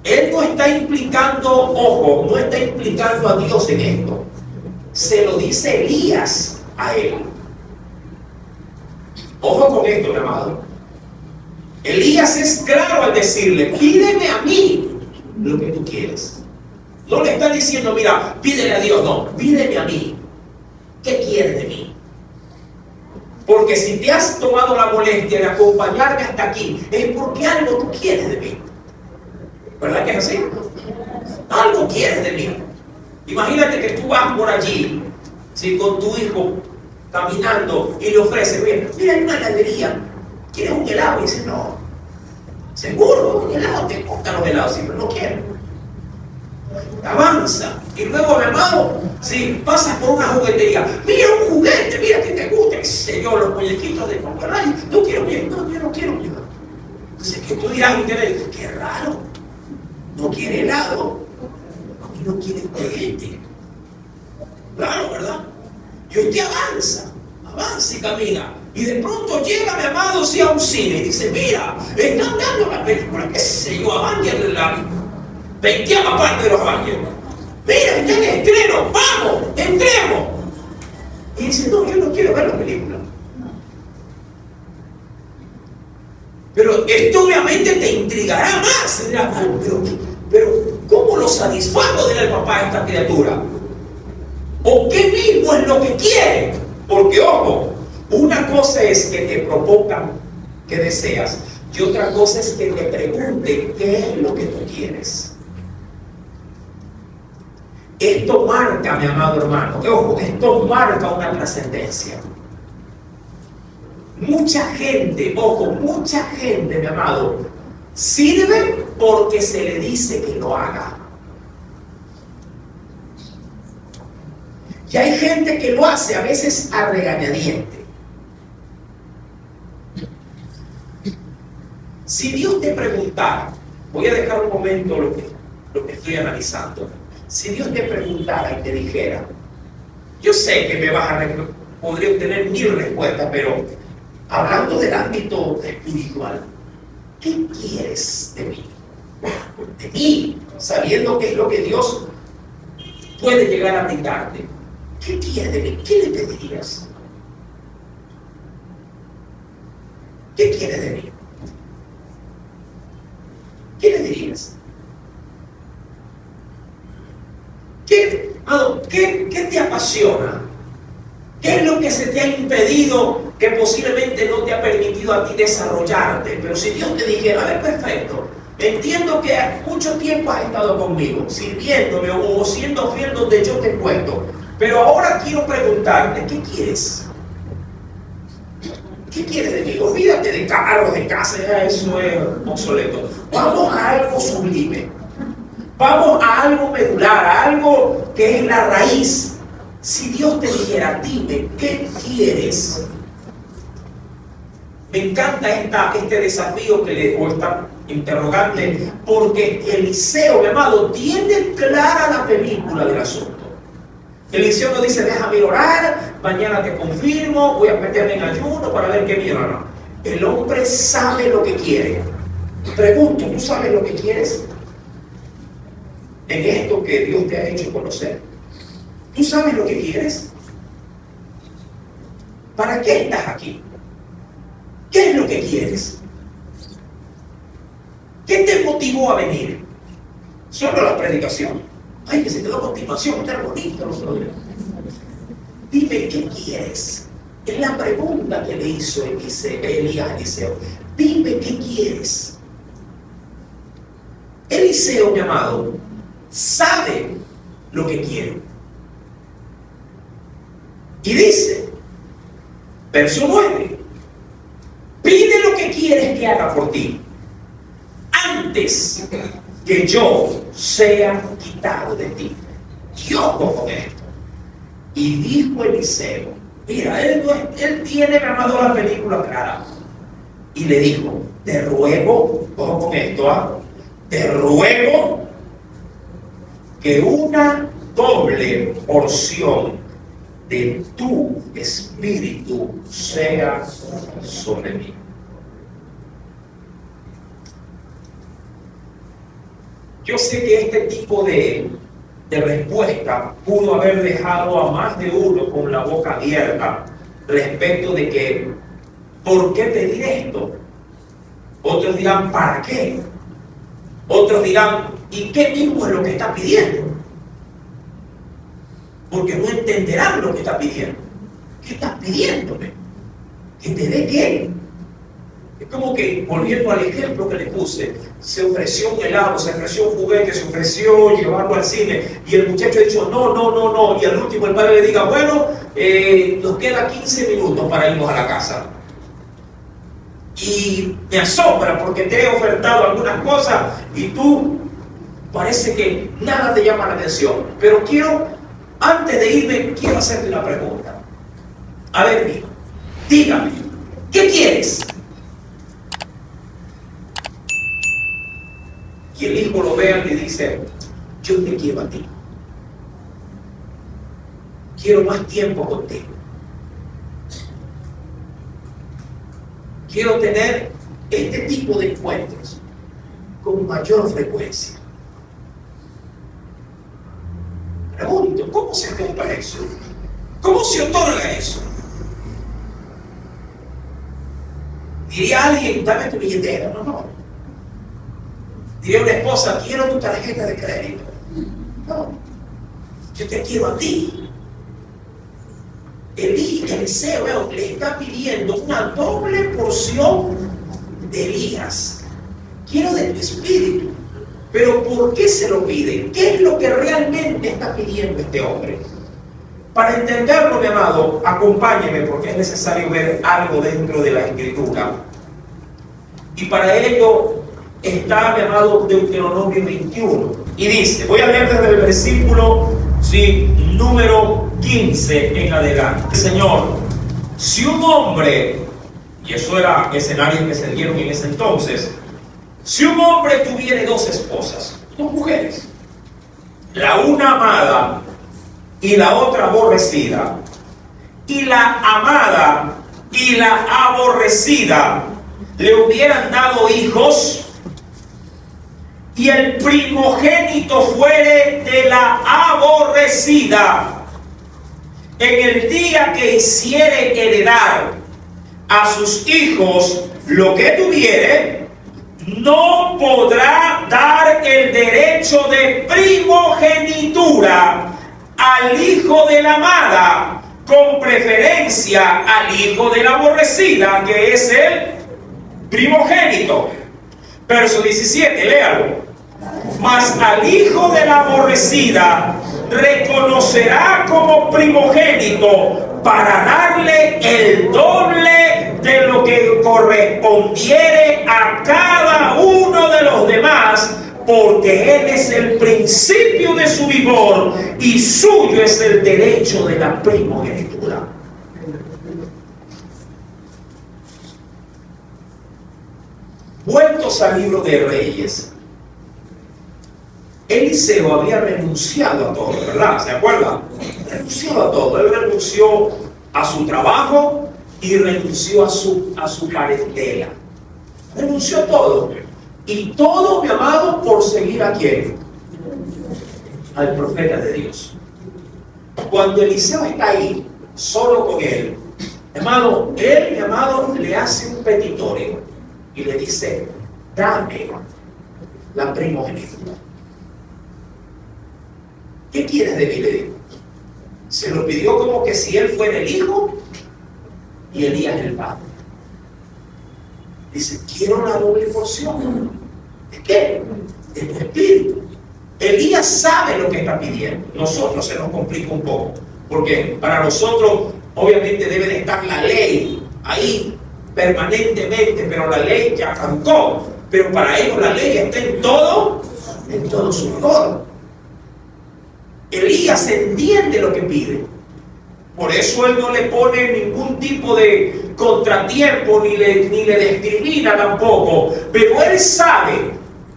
Él no está implicando, ojo, no está implicando a Dios en esto. Se lo dice Elías a él. Ojo con esto, mi amado. Elías es claro al decirle, pídeme a mí lo que tú quieres. No le está diciendo, mira, pídele a Dios, no, pídeme a mí. ¿Qué quieres de mí? Porque si te has tomado la molestia de acompañarme hasta aquí, es porque algo tú quieres de mí. ¿Verdad que es así? Algo quieres de mí. Imagínate que tú vas por allí, ¿sí?, con tu hijo caminando y le ofreces, mira, hay una heladería, ¿quieres un helado? Y dice, no. Seguro, un helado, te gustan los helados, sí, pero no quiero. Avanza. Y luego, mi amado, si pasas por una juguetería, mira un juguete, mira que te gusta, qué sé yo, los muñequitos de papá, no quiero muñequitos, no, yo no quiero muñequitos. Entonces, que tú dirás, qué raro, no quiere helado y no quiere juguete. Claro, ¿verdad? Y usted avanza, avanza y camina. Y de pronto llega, mi amado, sí, a un cine y dice, mira, están dando la película, qué sé yo, Avengers, la 20ª parte de los Avengers. Mira, está en estreno, vamos, entremos. Y dice, no, yo no quiero ver la película. Pero esto obviamente te intrigará más. Dirás, pero ¿cómo lo satisfago? Dirá el papá a esta criatura. ¿O qué mismo es lo que quiere? Porque, ojo, una cosa es que te propongan que deseas y otra cosa es que te pregunten qué es lo que tú quieres. Esto marca, mi amado hermano, ojo, esto marca una trascendencia. Mucha gente, ojo, mucha gente, mi amado, sirve porque se le dice que lo haga. Y hay gente que lo hace a veces a regañadiente. Si Dios te preguntara, voy a dejar un momento lo que estoy analizando. Si Dios te preguntara y te dijera, yo sé que me vas a podría obtener 1000 respuestas, pero hablando del ámbito espiritual, ¿qué quieres de mí? De mí, sabiendo qué es lo que Dios puede llegar a brindarte. ¿Qué quieres de mí? ¿Qué le pedirías? ¿Qué quieres de mí? ¿Qué le dirías? ¿Qué te apasiona? ¿Qué es lo que se te ha impedido, que posiblemente no te ha permitido a ti desarrollarte? Pero si Dios te dijera, a ver, perfecto, entiendo que mucho tiempo has estado conmigo, sirviéndome o siendo fiel donde yo te he puesto, pero ahora quiero preguntarte, ¿qué quieres? ¿Qué quieres de mí? Olvídate de carros, de casa, eso es obsoleto. Vamos a algo sublime. Vamos a algo medular, a algo que es la raíz. Si Dios te dijera, dime, ¿qué quieres? Me encanta este desafío o esta interrogante, porque Eliseo, mi amado, tiene clara la película del asunto. Eliseo no dice, déjame orar, mañana te confirmo, voy a meterme en ayuno para ver qué viene. No. El hombre sabe lo que quiere. Pregunto, ¿tú sabes lo que quieres? En esto que Dios te ha hecho conocer. ¿Tú sabes lo que quieres? ¿Para qué estás aquí? ¿Qué es lo que quieres? ¿Qué te motivó a venir? Solo la predicación. Ay, que se quedó a continuación, está bonito los problemas. Dime, ¿qué quieres? Es la pregunta que le hizo Elías a Eliseo. Dime, ¿qué quieres? Eliseo, mi amado, sabe lo que quiere. Y dice, verso 9, pide lo que quieres que haga por ti, antes que yo sea quitado de ti. Yo con esto. Y dijo Eliseo, mira, él tiene, mi amado, la película clara. Y le dijo, te ruego, ojo con esto, te ruego que una doble porción de tu espíritu sea sobre mí. Yo sé que este tipo de respuesta pudo haber dejado a más de uno con la boca abierta respecto de que, ¿por qué pedir esto? Otros dirán, ¿para qué? Otros dirán, ¿y qué mismo es lo que está pidiendo? Porque no entenderán lo que está pidiendo. ¿Qué estás pidiéndome? ¿Que te dé qué? Es como que, volviendo al ejemplo que le puse, se ofreció un helado, se ofreció un juguete, se ofreció llevarlo al cine, y el muchacho ha dicho no, y al último el padre le diga, bueno, nos queda 15 minutos para irnos a la casa. Y me asombra porque te he ofertado algunas cosas y tú parece que nada te llama la atención. Pero antes de irme, quiero hacerte una pregunta. A ver, hijo, dígame, ¿qué quieres? Y el hijo lo ve y dice, yo te quiero a ti. Quiero más tiempo contigo. quiero tener este tipo de encuentros con mayor frecuencia. Pregunto, ¿cómo se compra eso? ¿Cómo se otorga eso? Diría alguien, dame tu billetera. No. Diría una esposa, quiero tu tarjeta de crédito. No, yo te quiero a ti. Eliseo le está pidiendo una doble porción de Elías. Quiero de tu espíritu. Pero ¿por qué se lo pide? ¿Qué es lo que realmente está pidiendo este hombre? Para entenderlo, mi amado, acompáñeme porque es necesario ver algo dentro de la Escritura. Y para ello está, mi amado, Deuteronomio 21. Y dice, voy a leer desde el versículo número 15 en adelante. Señor, si un hombre, y eso era escenarios que se dieron en ese entonces, si un hombre tuviera dos esposas, dos mujeres, la una amada y la otra aborrecida, y la amada y la aborrecida le hubieran dado hijos, y el primogénito fuere de la aborrecida, en el día que hiciere heredar a sus hijos lo que tuviere, no podrá dar el derecho de primogenitura al hijo de la amada, con preferencia al hijo de la aborrecida, que es el primogénito. Verso 17, léalo. Mas al hijo de la aborrecida reconocerá como primogénito para darle el doble de lo que correspondiere a cada uno de los demás, porque él es el principio de su vigor y suyo es el derecho de la primogenitura. Vueltos al libro de Reyes, Eliseo había renunciado a todo, ¿verdad? ¿Se acuerdan? Renunció a todo. Él renunció a su trabajo y renunció a su parentela. Renunció a todo. Y todo, mi amado, por seguir a quién? Al profeta de Dios. Cuando Eliseo está ahí, solo con él, él, mi amado, le hace un petitorio y le dice, dame la primogenitura. ¿Qué quieres de mí? Le dijo. Se lo pidió como que si él fuera el hijo y Elías el padre. Dice, quiero la doble porción. ¿De qué? De tu espíritu. Elías sabe lo que está pidiendo. Nosotros se nos complica un poco. Porque para nosotros, obviamente, debe de estar la ley ahí permanentemente, pero la ley ya caducó. Pero para ellos la ley está en todo su vigor. Elías entiende lo que pide. Por eso él no le pone ningún tipo de contratiempo ni le discrimina tampoco. Pero él sabe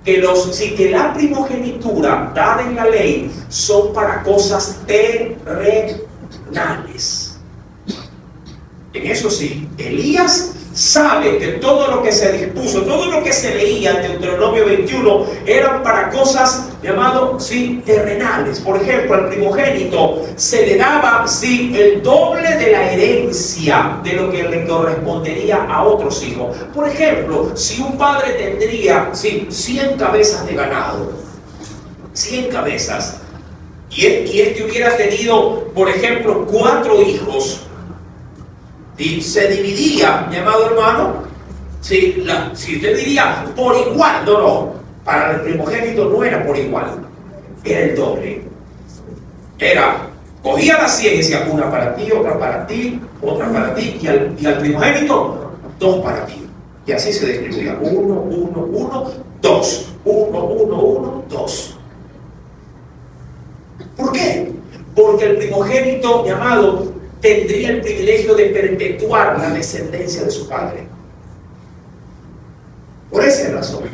que la primogenitura dada en la ley son para cosas terrenales. En eso sí, Elías sabe que todo lo que se dispuso, todo lo que se leía en Deuteronomio 21 eran para cosas, terrenales. Por ejemplo, al primogénito se le daba, el doble de la herencia de lo que le correspondería a otros hijos. Por ejemplo, si un padre tendría, 100 cabezas de ganado, 100 cabezas, y este hubiera tenido, por ejemplo, 4 hijos, y se dividía, mi amado hermano, si usted diría por igual, no, para el primogénito no era por igual, era el doble. Cogía las 100 y decía, una para ti, otra para ti, otra para ti, y al primogénito, 2 para ti. Y así se distribuía, 1, 1, 1, 2, 1, 1, 1, 2. ¿Por qué? Porque el primogénito, mi amado, tendría el privilegio de perpetuar la descendencia de su padre. Por esa razón,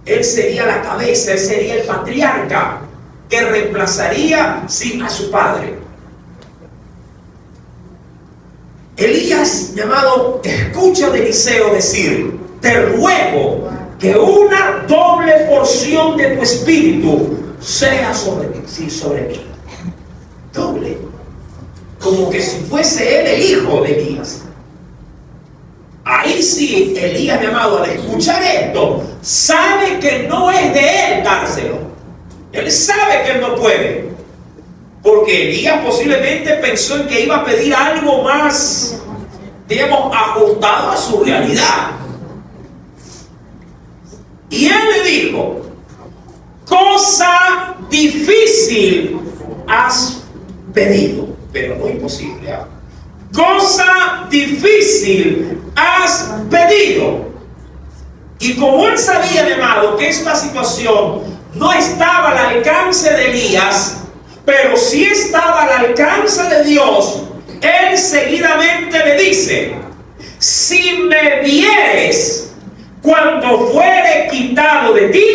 él sería la cabeza, él sería el patriarca que reemplazaría a su padre. Elías, llamado, escucha de Eliseo decir: te ruego que una doble porción de tu espíritu sea sobre mí. Sí, sobre mí. Doble. Como que si fuese él el hijo de Elías. Ahí sí, Elías, mi amado, al escuchar esto, sabe que no es de él dárselo. Él sabe que él no puede. Porque Elías posiblemente pensó en que iba a pedir algo más, digamos, ajustado a su realidad. Y él le dijo: cosa difícil has pedido, pero no imposible. ¿eh? Cosa difícil has pedido. Y como él sabía, mi amado, que esta situación no estaba al alcance de Elías, pero sí estaba al alcance de Dios, él seguidamente le dice: si me vieres cuando fuere quitado de ti,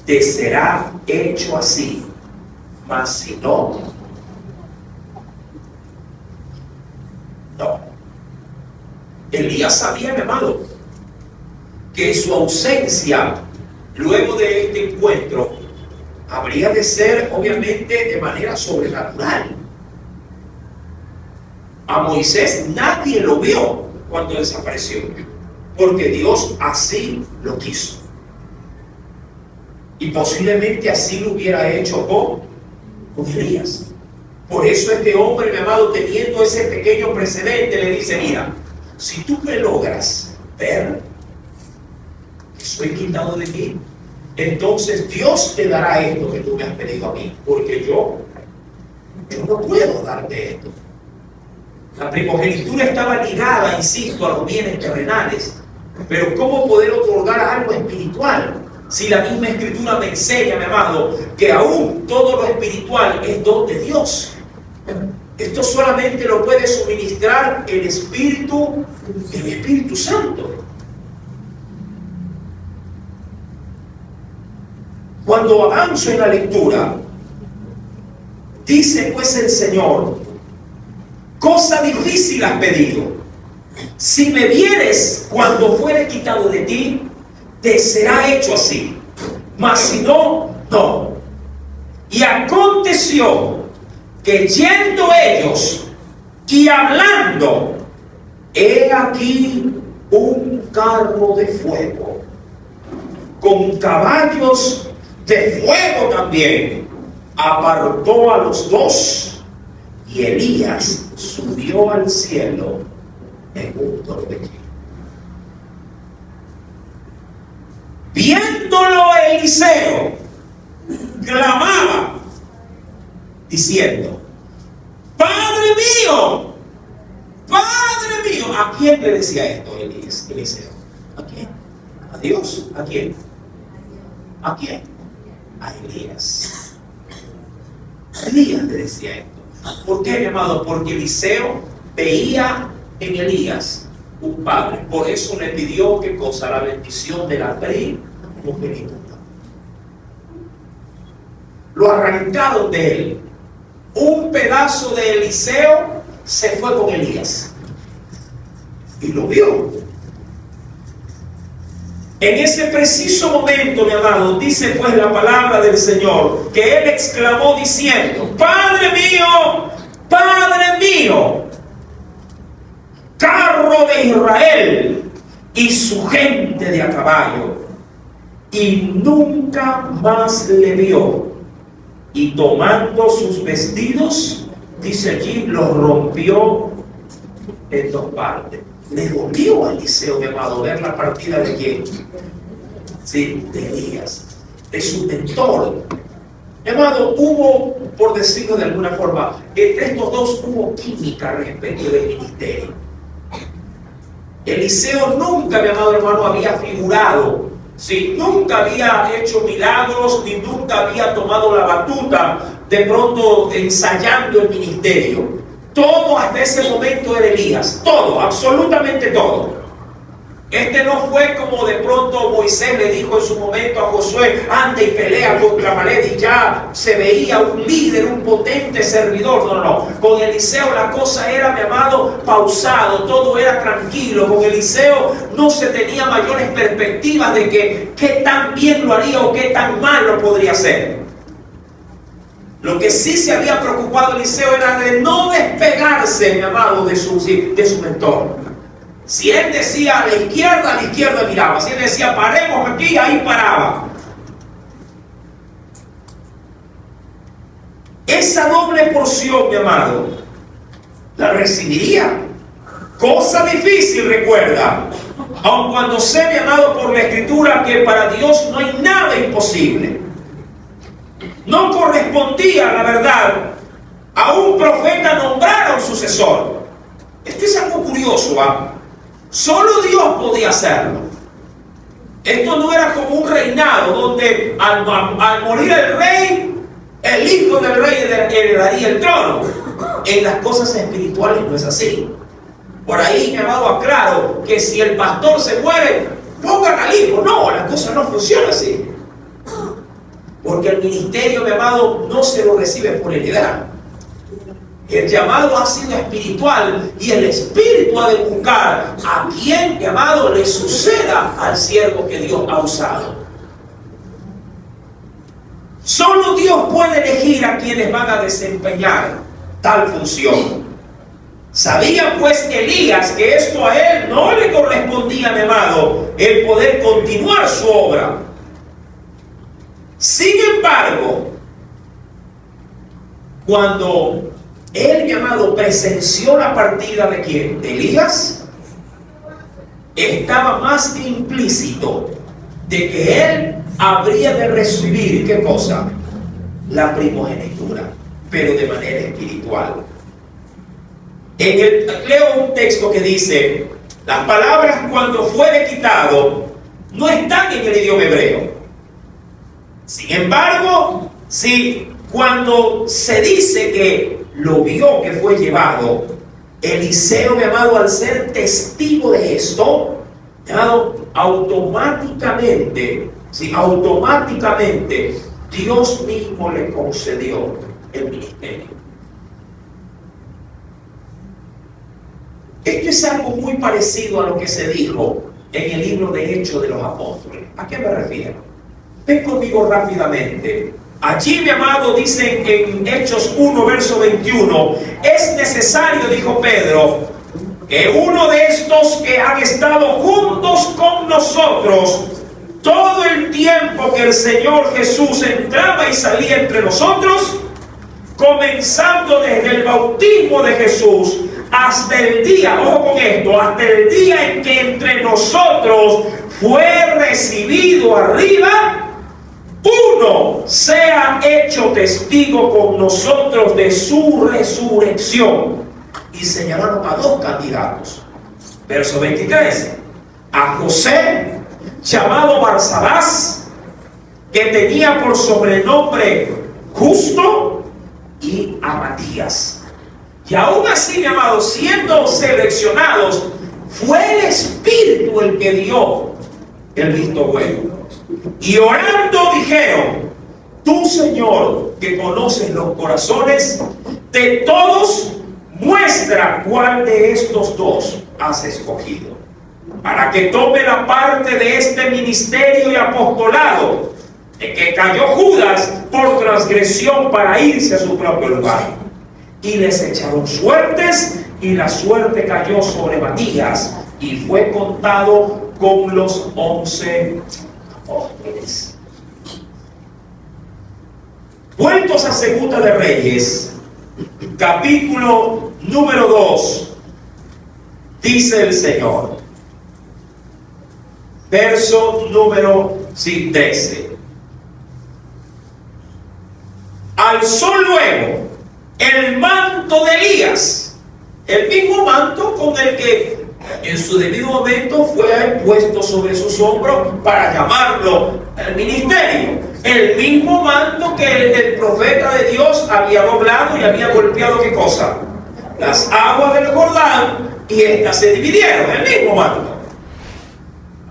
te será hecho así. Mas si no, no. Elías sabía, mi amado, que su ausencia luego de este encuentro habría de ser, obviamente, de manera sobrenatural. A Moisés nadie lo vio cuando desapareció, porque Dios así lo quiso. Y posiblemente así lo hubiera hecho con Elías. Por eso este hombre, mi amado, teniendo ese pequeño precedente, le dice: mira, si tú me logras ver que soy quitado de ti, entonces Dios te dará esto que tú me has pedido a mí, porque yo no puedo darte esto. La primogenitura estaba ligada, insisto, a los bienes terrenales, pero ¿cómo poder otorgar algo espiritual? Si la misma Escritura me enseña, mi amado, que aún todo lo espiritual es don de Dios. Esto solamente lo puede suministrar el Espíritu Santo. Cuando avanzo en la lectura, dice pues el Señor: cosa difícil has pedido. Si me vieres cuando fuere quitado de ti, te será hecho así. Mas si no, no. Y aconteció que yendo ellos y hablando, he aquí un carro de fuego, con caballos de fuego también, apartó a los dos, y Elías subió al cielo en un torbellino. Viéndolo Eliseo, clamaba diciendo: Padre mío, Padre mío. ¿A quién le decía esto Eliseo? ¿A quién? ¿A Dios? ¿A quién? ¿A quién? A Elías. Elías le decía esto. ¿Por qué, mi amado? Porque Eliseo veía en Elías un padre. Por eso le pidió, ¿qué cosa? La bendición de la primogenitura. Lo arrancaron de él. Un pedazo de Eliseo se fue con Elías. Y lo vio. En ese preciso momento, mi amado, dice pues la palabra del Señor, que él exclamó diciendo: Padre mío, carro de Israel y su gente de a caballo. Y nunca más le vio. Y tomando sus vestidos, dice allí, los rompió en dos partes. Le dolió a Eliseo, mi amado, ver la partida de quién. Sí, de Elías, de su mentor. Mi amado, hubo, por decirlo de alguna forma, entre estos dos hubo química respecto del ministerio. Eliseo nunca, mi amado hermano, había figurado, sí, nunca había hecho milagros, ni nunca había tomado la batuta de pronto ensayando el ministerio. Todo hasta ese momento era Elías, todo, absolutamente todo. Este no fue como de pronto Moisés le dijo en su momento a Josué, anda y pelea contra Amalek, y ya se veía un líder, un potente servidor. No, no, no. Con Eliseo la cosa era, mi amado, pausado, todo era tranquilo. Con Eliseo no se tenía mayores perspectivas de que qué tan bien lo haría o qué tan mal lo podría hacer. Lo que sí se había preocupado Eliseo era de no despegarse, mi amado, de su mentor. Si él decía a la izquierda miraba. Si él decía paremos aquí, ahí paraba. Esa doble porción, mi amado, la recibiría. Cosa difícil, recuerda. Aun cuando sé, mi amado, por la Escritura que para Dios no hay nada imposible. No correspondía, la verdad, a un profeta nombrar a un sucesor. Esto es algo curioso, ¿ah? Solo Dios podía hacerlo. Esto no era como un reinado donde al morir el rey, el hijo del rey heredaría el trono. En las cosas espirituales no es así. Por ahí, mi amado, aclaro que si el pastor se muere, pongan al hijo. No, la cosa no funciona así. Porque el ministerio, mi amado, no se lo recibe por heredad. El llamado ha sido espiritual y el Espíritu ha de buscar a quien, mi amado, le suceda al siervo que Dios ha usado. Solo Dios puede elegir a quienes van a desempeñar tal función. Sabía pues Elías que esto a él no le correspondía, mi amado, el poder continuar su obra. Sin embargo, cuando él, mi amado, presenció la partida de ¿quién? De Elías, estaba más que implícito de que él habría de recibir, ¿qué cosa? La primogenitura, pero de manera espiritual. Leo un texto que dice, las palabras cuando fuere quitado no están en el idioma hebreo. Sin embargo, si cuando se dice que lo vio que fue llevado, Eliseo, mi amado, al ser testigo de esto, mi amado, automáticamente Dios mismo le concedió el ministerio. Esto es algo muy parecido a lo que se dijo en el libro de Hechos de los Apóstoles. ¿A qué me refiero? Ven conmigo rápidamente. Allí, mi amado, dice en Hechos 1, verso 21, es necesario, dijo Pedro, que uno de estos que han estado juntos con nosotros todo el tiempo que el Señor Jesús entraba y salía entre nosotros, comenzando desde el bautismo de Jesús hasta el día, ojo con esto, hasta el día en que entre nosotros fue recibido arriba, uno sea hecho testigo con nosotros de su resurrección. Y señalaron a dos candidatos. Verso 23. A José, llamado Barsabás, que tenía por sobrenombre Justo, y a Matías. Y aún así, mi amado, siendo seleccionados, fue el Espíritu el que dio el visto bueno. Y orando dijeron, tú, Señor, que conoces los corazones de todos, muestra cuál de estos dos has escogido, para que tome la parte de este ministerio y apostolado, de que cayó Judas por transgresión para irse a su propio lugar. Y les echaron suertes, y la suerte cayó sobre Matías, y fue contado con los 11 apóstoles. Vueltos a Segunda de Reyes, capítulo número 2, dice el Señor, verso número 13. Alzó luego el manto de Elías, el mismo manto con el que en su debido momento fue puesto sobre sus hombros para llamarlo al ministerio. El mismo manto que el profeta de Dios había doblado y había golpeado, ¿qué cosa? Las aguas del Jordán, y éstas se dividieron, el mismo manto.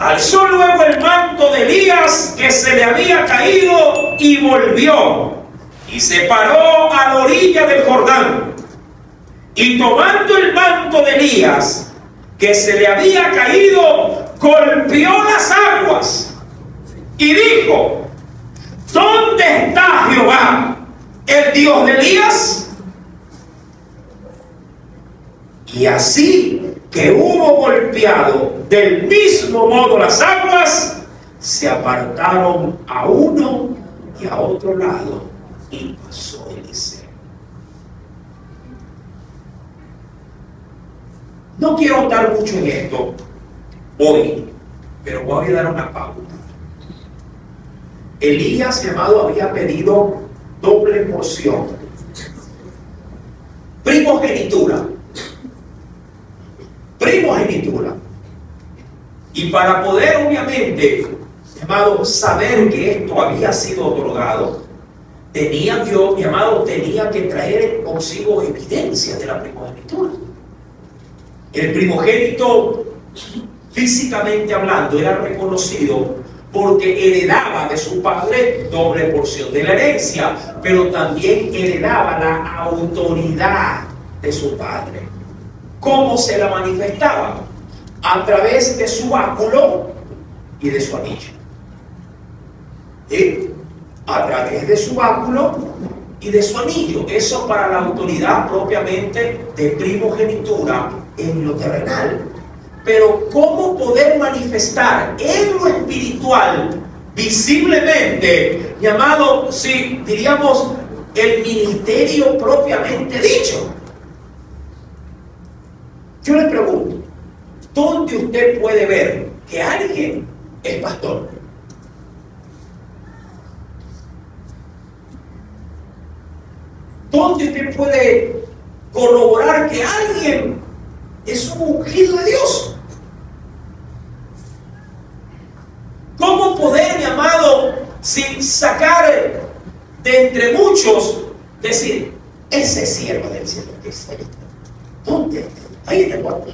Alzó luego el manto de Elías que se le había caído y volvió y se paró a la orilla del Jordán. Y tomando el manto de Elías que se le había caído, golpeó las aguas y dijo: ¿dónde está Jehová, el Dios de Elías? Y así que hubo golpeado del mismo modo las aguas, se apartaron a uno y a otro lado, y pasó Eliseo. No quiero ahondar mucho en esto hoy, pero voy a dar una pauta. Elías, llamado, había pedido doble porción, primogenitura. Y para poder, obviamente, llamado, saber que esto había sido otorgado, tenía que traer consigo evidencia de la primogenitura. El primogénito, físicamente hablando, era reconocido porque heredaba de su padre doble porción de la herencia, pero también heredaba la autoridad de su padre. ¿Cómo se la manifestaba? A través de su báculo y de su anillo. ¿Sí? A través de su báculo y de su anillo. Eso para la autoridad propiamente de primogenitura en lo terrenal. Pero ¿cómo poder manifestar en lo espiritual visiblemente, llamado, si diríamos, el ministerio propiamente dicho? Yo le pregunto, ¿dónde usted puede ver que alguien es pastor? ¿Dónde usted puede corroborar que alguien es un ungido de Dios? ¿Cómo poder, mi amado, sin sacar de entre muchos, decir, ese es siervo del cielo? ¿Dónde? Ahí en el cuarto.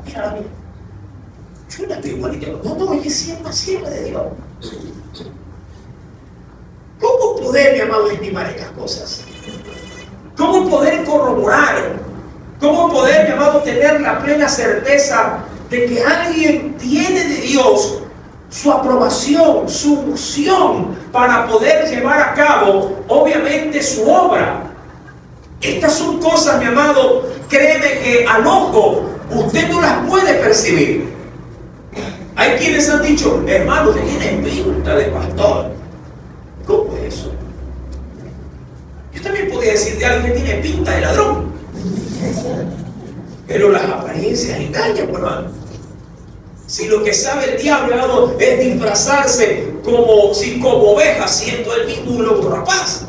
Mira, yo la veo igualita. No, ella es sierva de Dios. ¿Cómo poder, mi amado, estimar estas cosas? ¿Cómo poder corroborar? ¿Cómo poder, mi amado, tener la plena certeza de que alguien tiene de Dios su aprobación, su unción para poder llevar a cabo, obviamente, su obra? Estas son cosas, mi amado, créeme que al ojo usted no las puede percibir. Hay quienes han dicho, hermano, usted tiene pinta de pastor. ¿Cómo es eso? Yo también podría decir de alguien que tiene pinta de ladrón. Pero las apariencias engañan, hermano. Si lo que sabe el diablo es disfrazarse como oveja, siendo él mismo un lobo rapaz.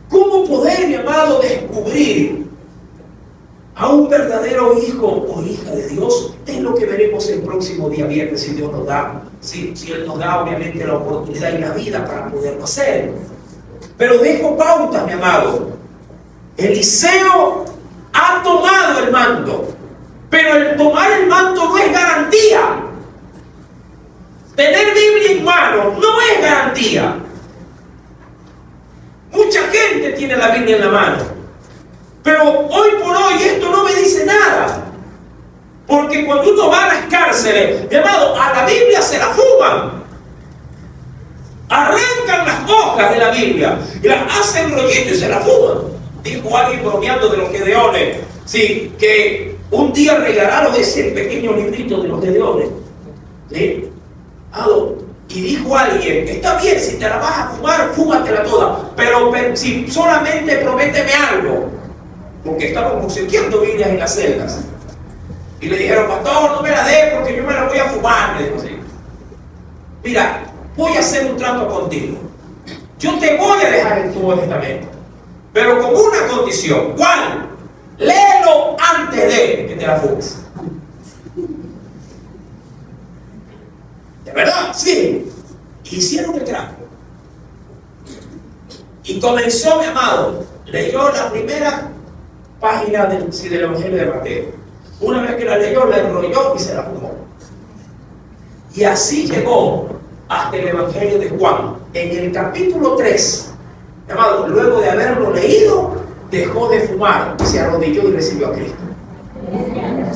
¿Cómo poder, mi amado, descubrir a un verdadero hijo o hija de Dios? Es lo que veremos el próximo día viernes, si Dios nos da, si Él nos da obviamente la oportunidad y la vida para poderlo hacer. Pero dejo pautas, mi amado. Eliseo ha tomado el manto, pero el tomar el manto no es garantía. Tener Biblia en mano no es garantía. Mucha gente tiene la Biblia en la mano, pero hoy por hoy esto no me dice nada, porque cuando uno va a las cárceles, llamado, a la Biblia se la fuman, arrancan las hojas de la Biblia y las hacen rollito y se la fuman. Dijo alguien bromeando de los Gedeones, sí, que un día regalaron ese pequeño librito de los Gedeones, ¿sí? Y dijo alguien, está bien, si te la vas a fumar, fúmatela toda, pero si solamente prométeme algo, porque estaban obsequiando Biblias en las celdas. Y le dijeron, pastor, no me la dé porque yo me la voy a fumar. Me dijo así. Mira, voy a hacer un trato contigo. Yo te voy a dejar el Nuevo Testamento, pero con una condición. ¿Cuál? Léelo antes de que te la fumes. ¿De verdad? Sí. Hicieron el trato. Y comenzó, mi amado, leyó la primera página del Evangelio de Mateo. Una vez que la leyó, la enrolló y se la fumó. Y así llegó hasta el Evangelio de Juan. En el capítulo 3, amado, luego de haberlo leído, dejó de fumar, se arrodilló y recibió a Cristo.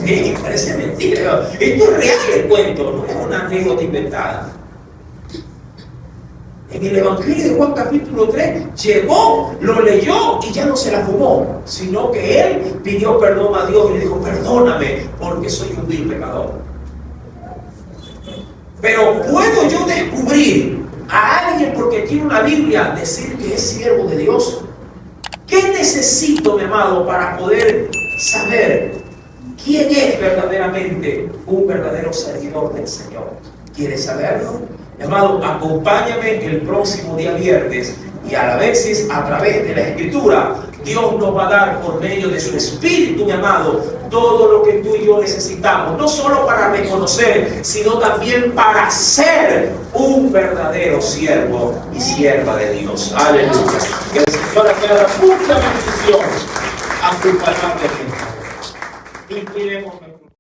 Sí, parece mentira. Esto es real el cuento, no es una anécdota inventada. En el Evangelio de Juan capítulo 3 llegó, lo leyó y ya no se la fumó, sino que él pidió perdón a Dios y le dijo: perdóname porque soy un vil pecador. Pero ¿puedo yo descubrir a alguien porque tiene una Biblia decir que es siervo de Dios? ¿Qué necesito, mi amado, para poder saber quién es verdaderamente un verdadero servidor del Señor? ¿Quieres saberlo? Mi amado, acompáñame el próximo día viernes y a la vez, a través de la Escritura, Dios nos va a dar por medio de su Espíritu, mi amado, todo lo que tú y yo necesitamos, no solo para reconocer, sino también para ser un verdadero siervo y sierva de Dios. Aleluya. Que el Señor añada mucha bendición a tu palabra. Inclinemos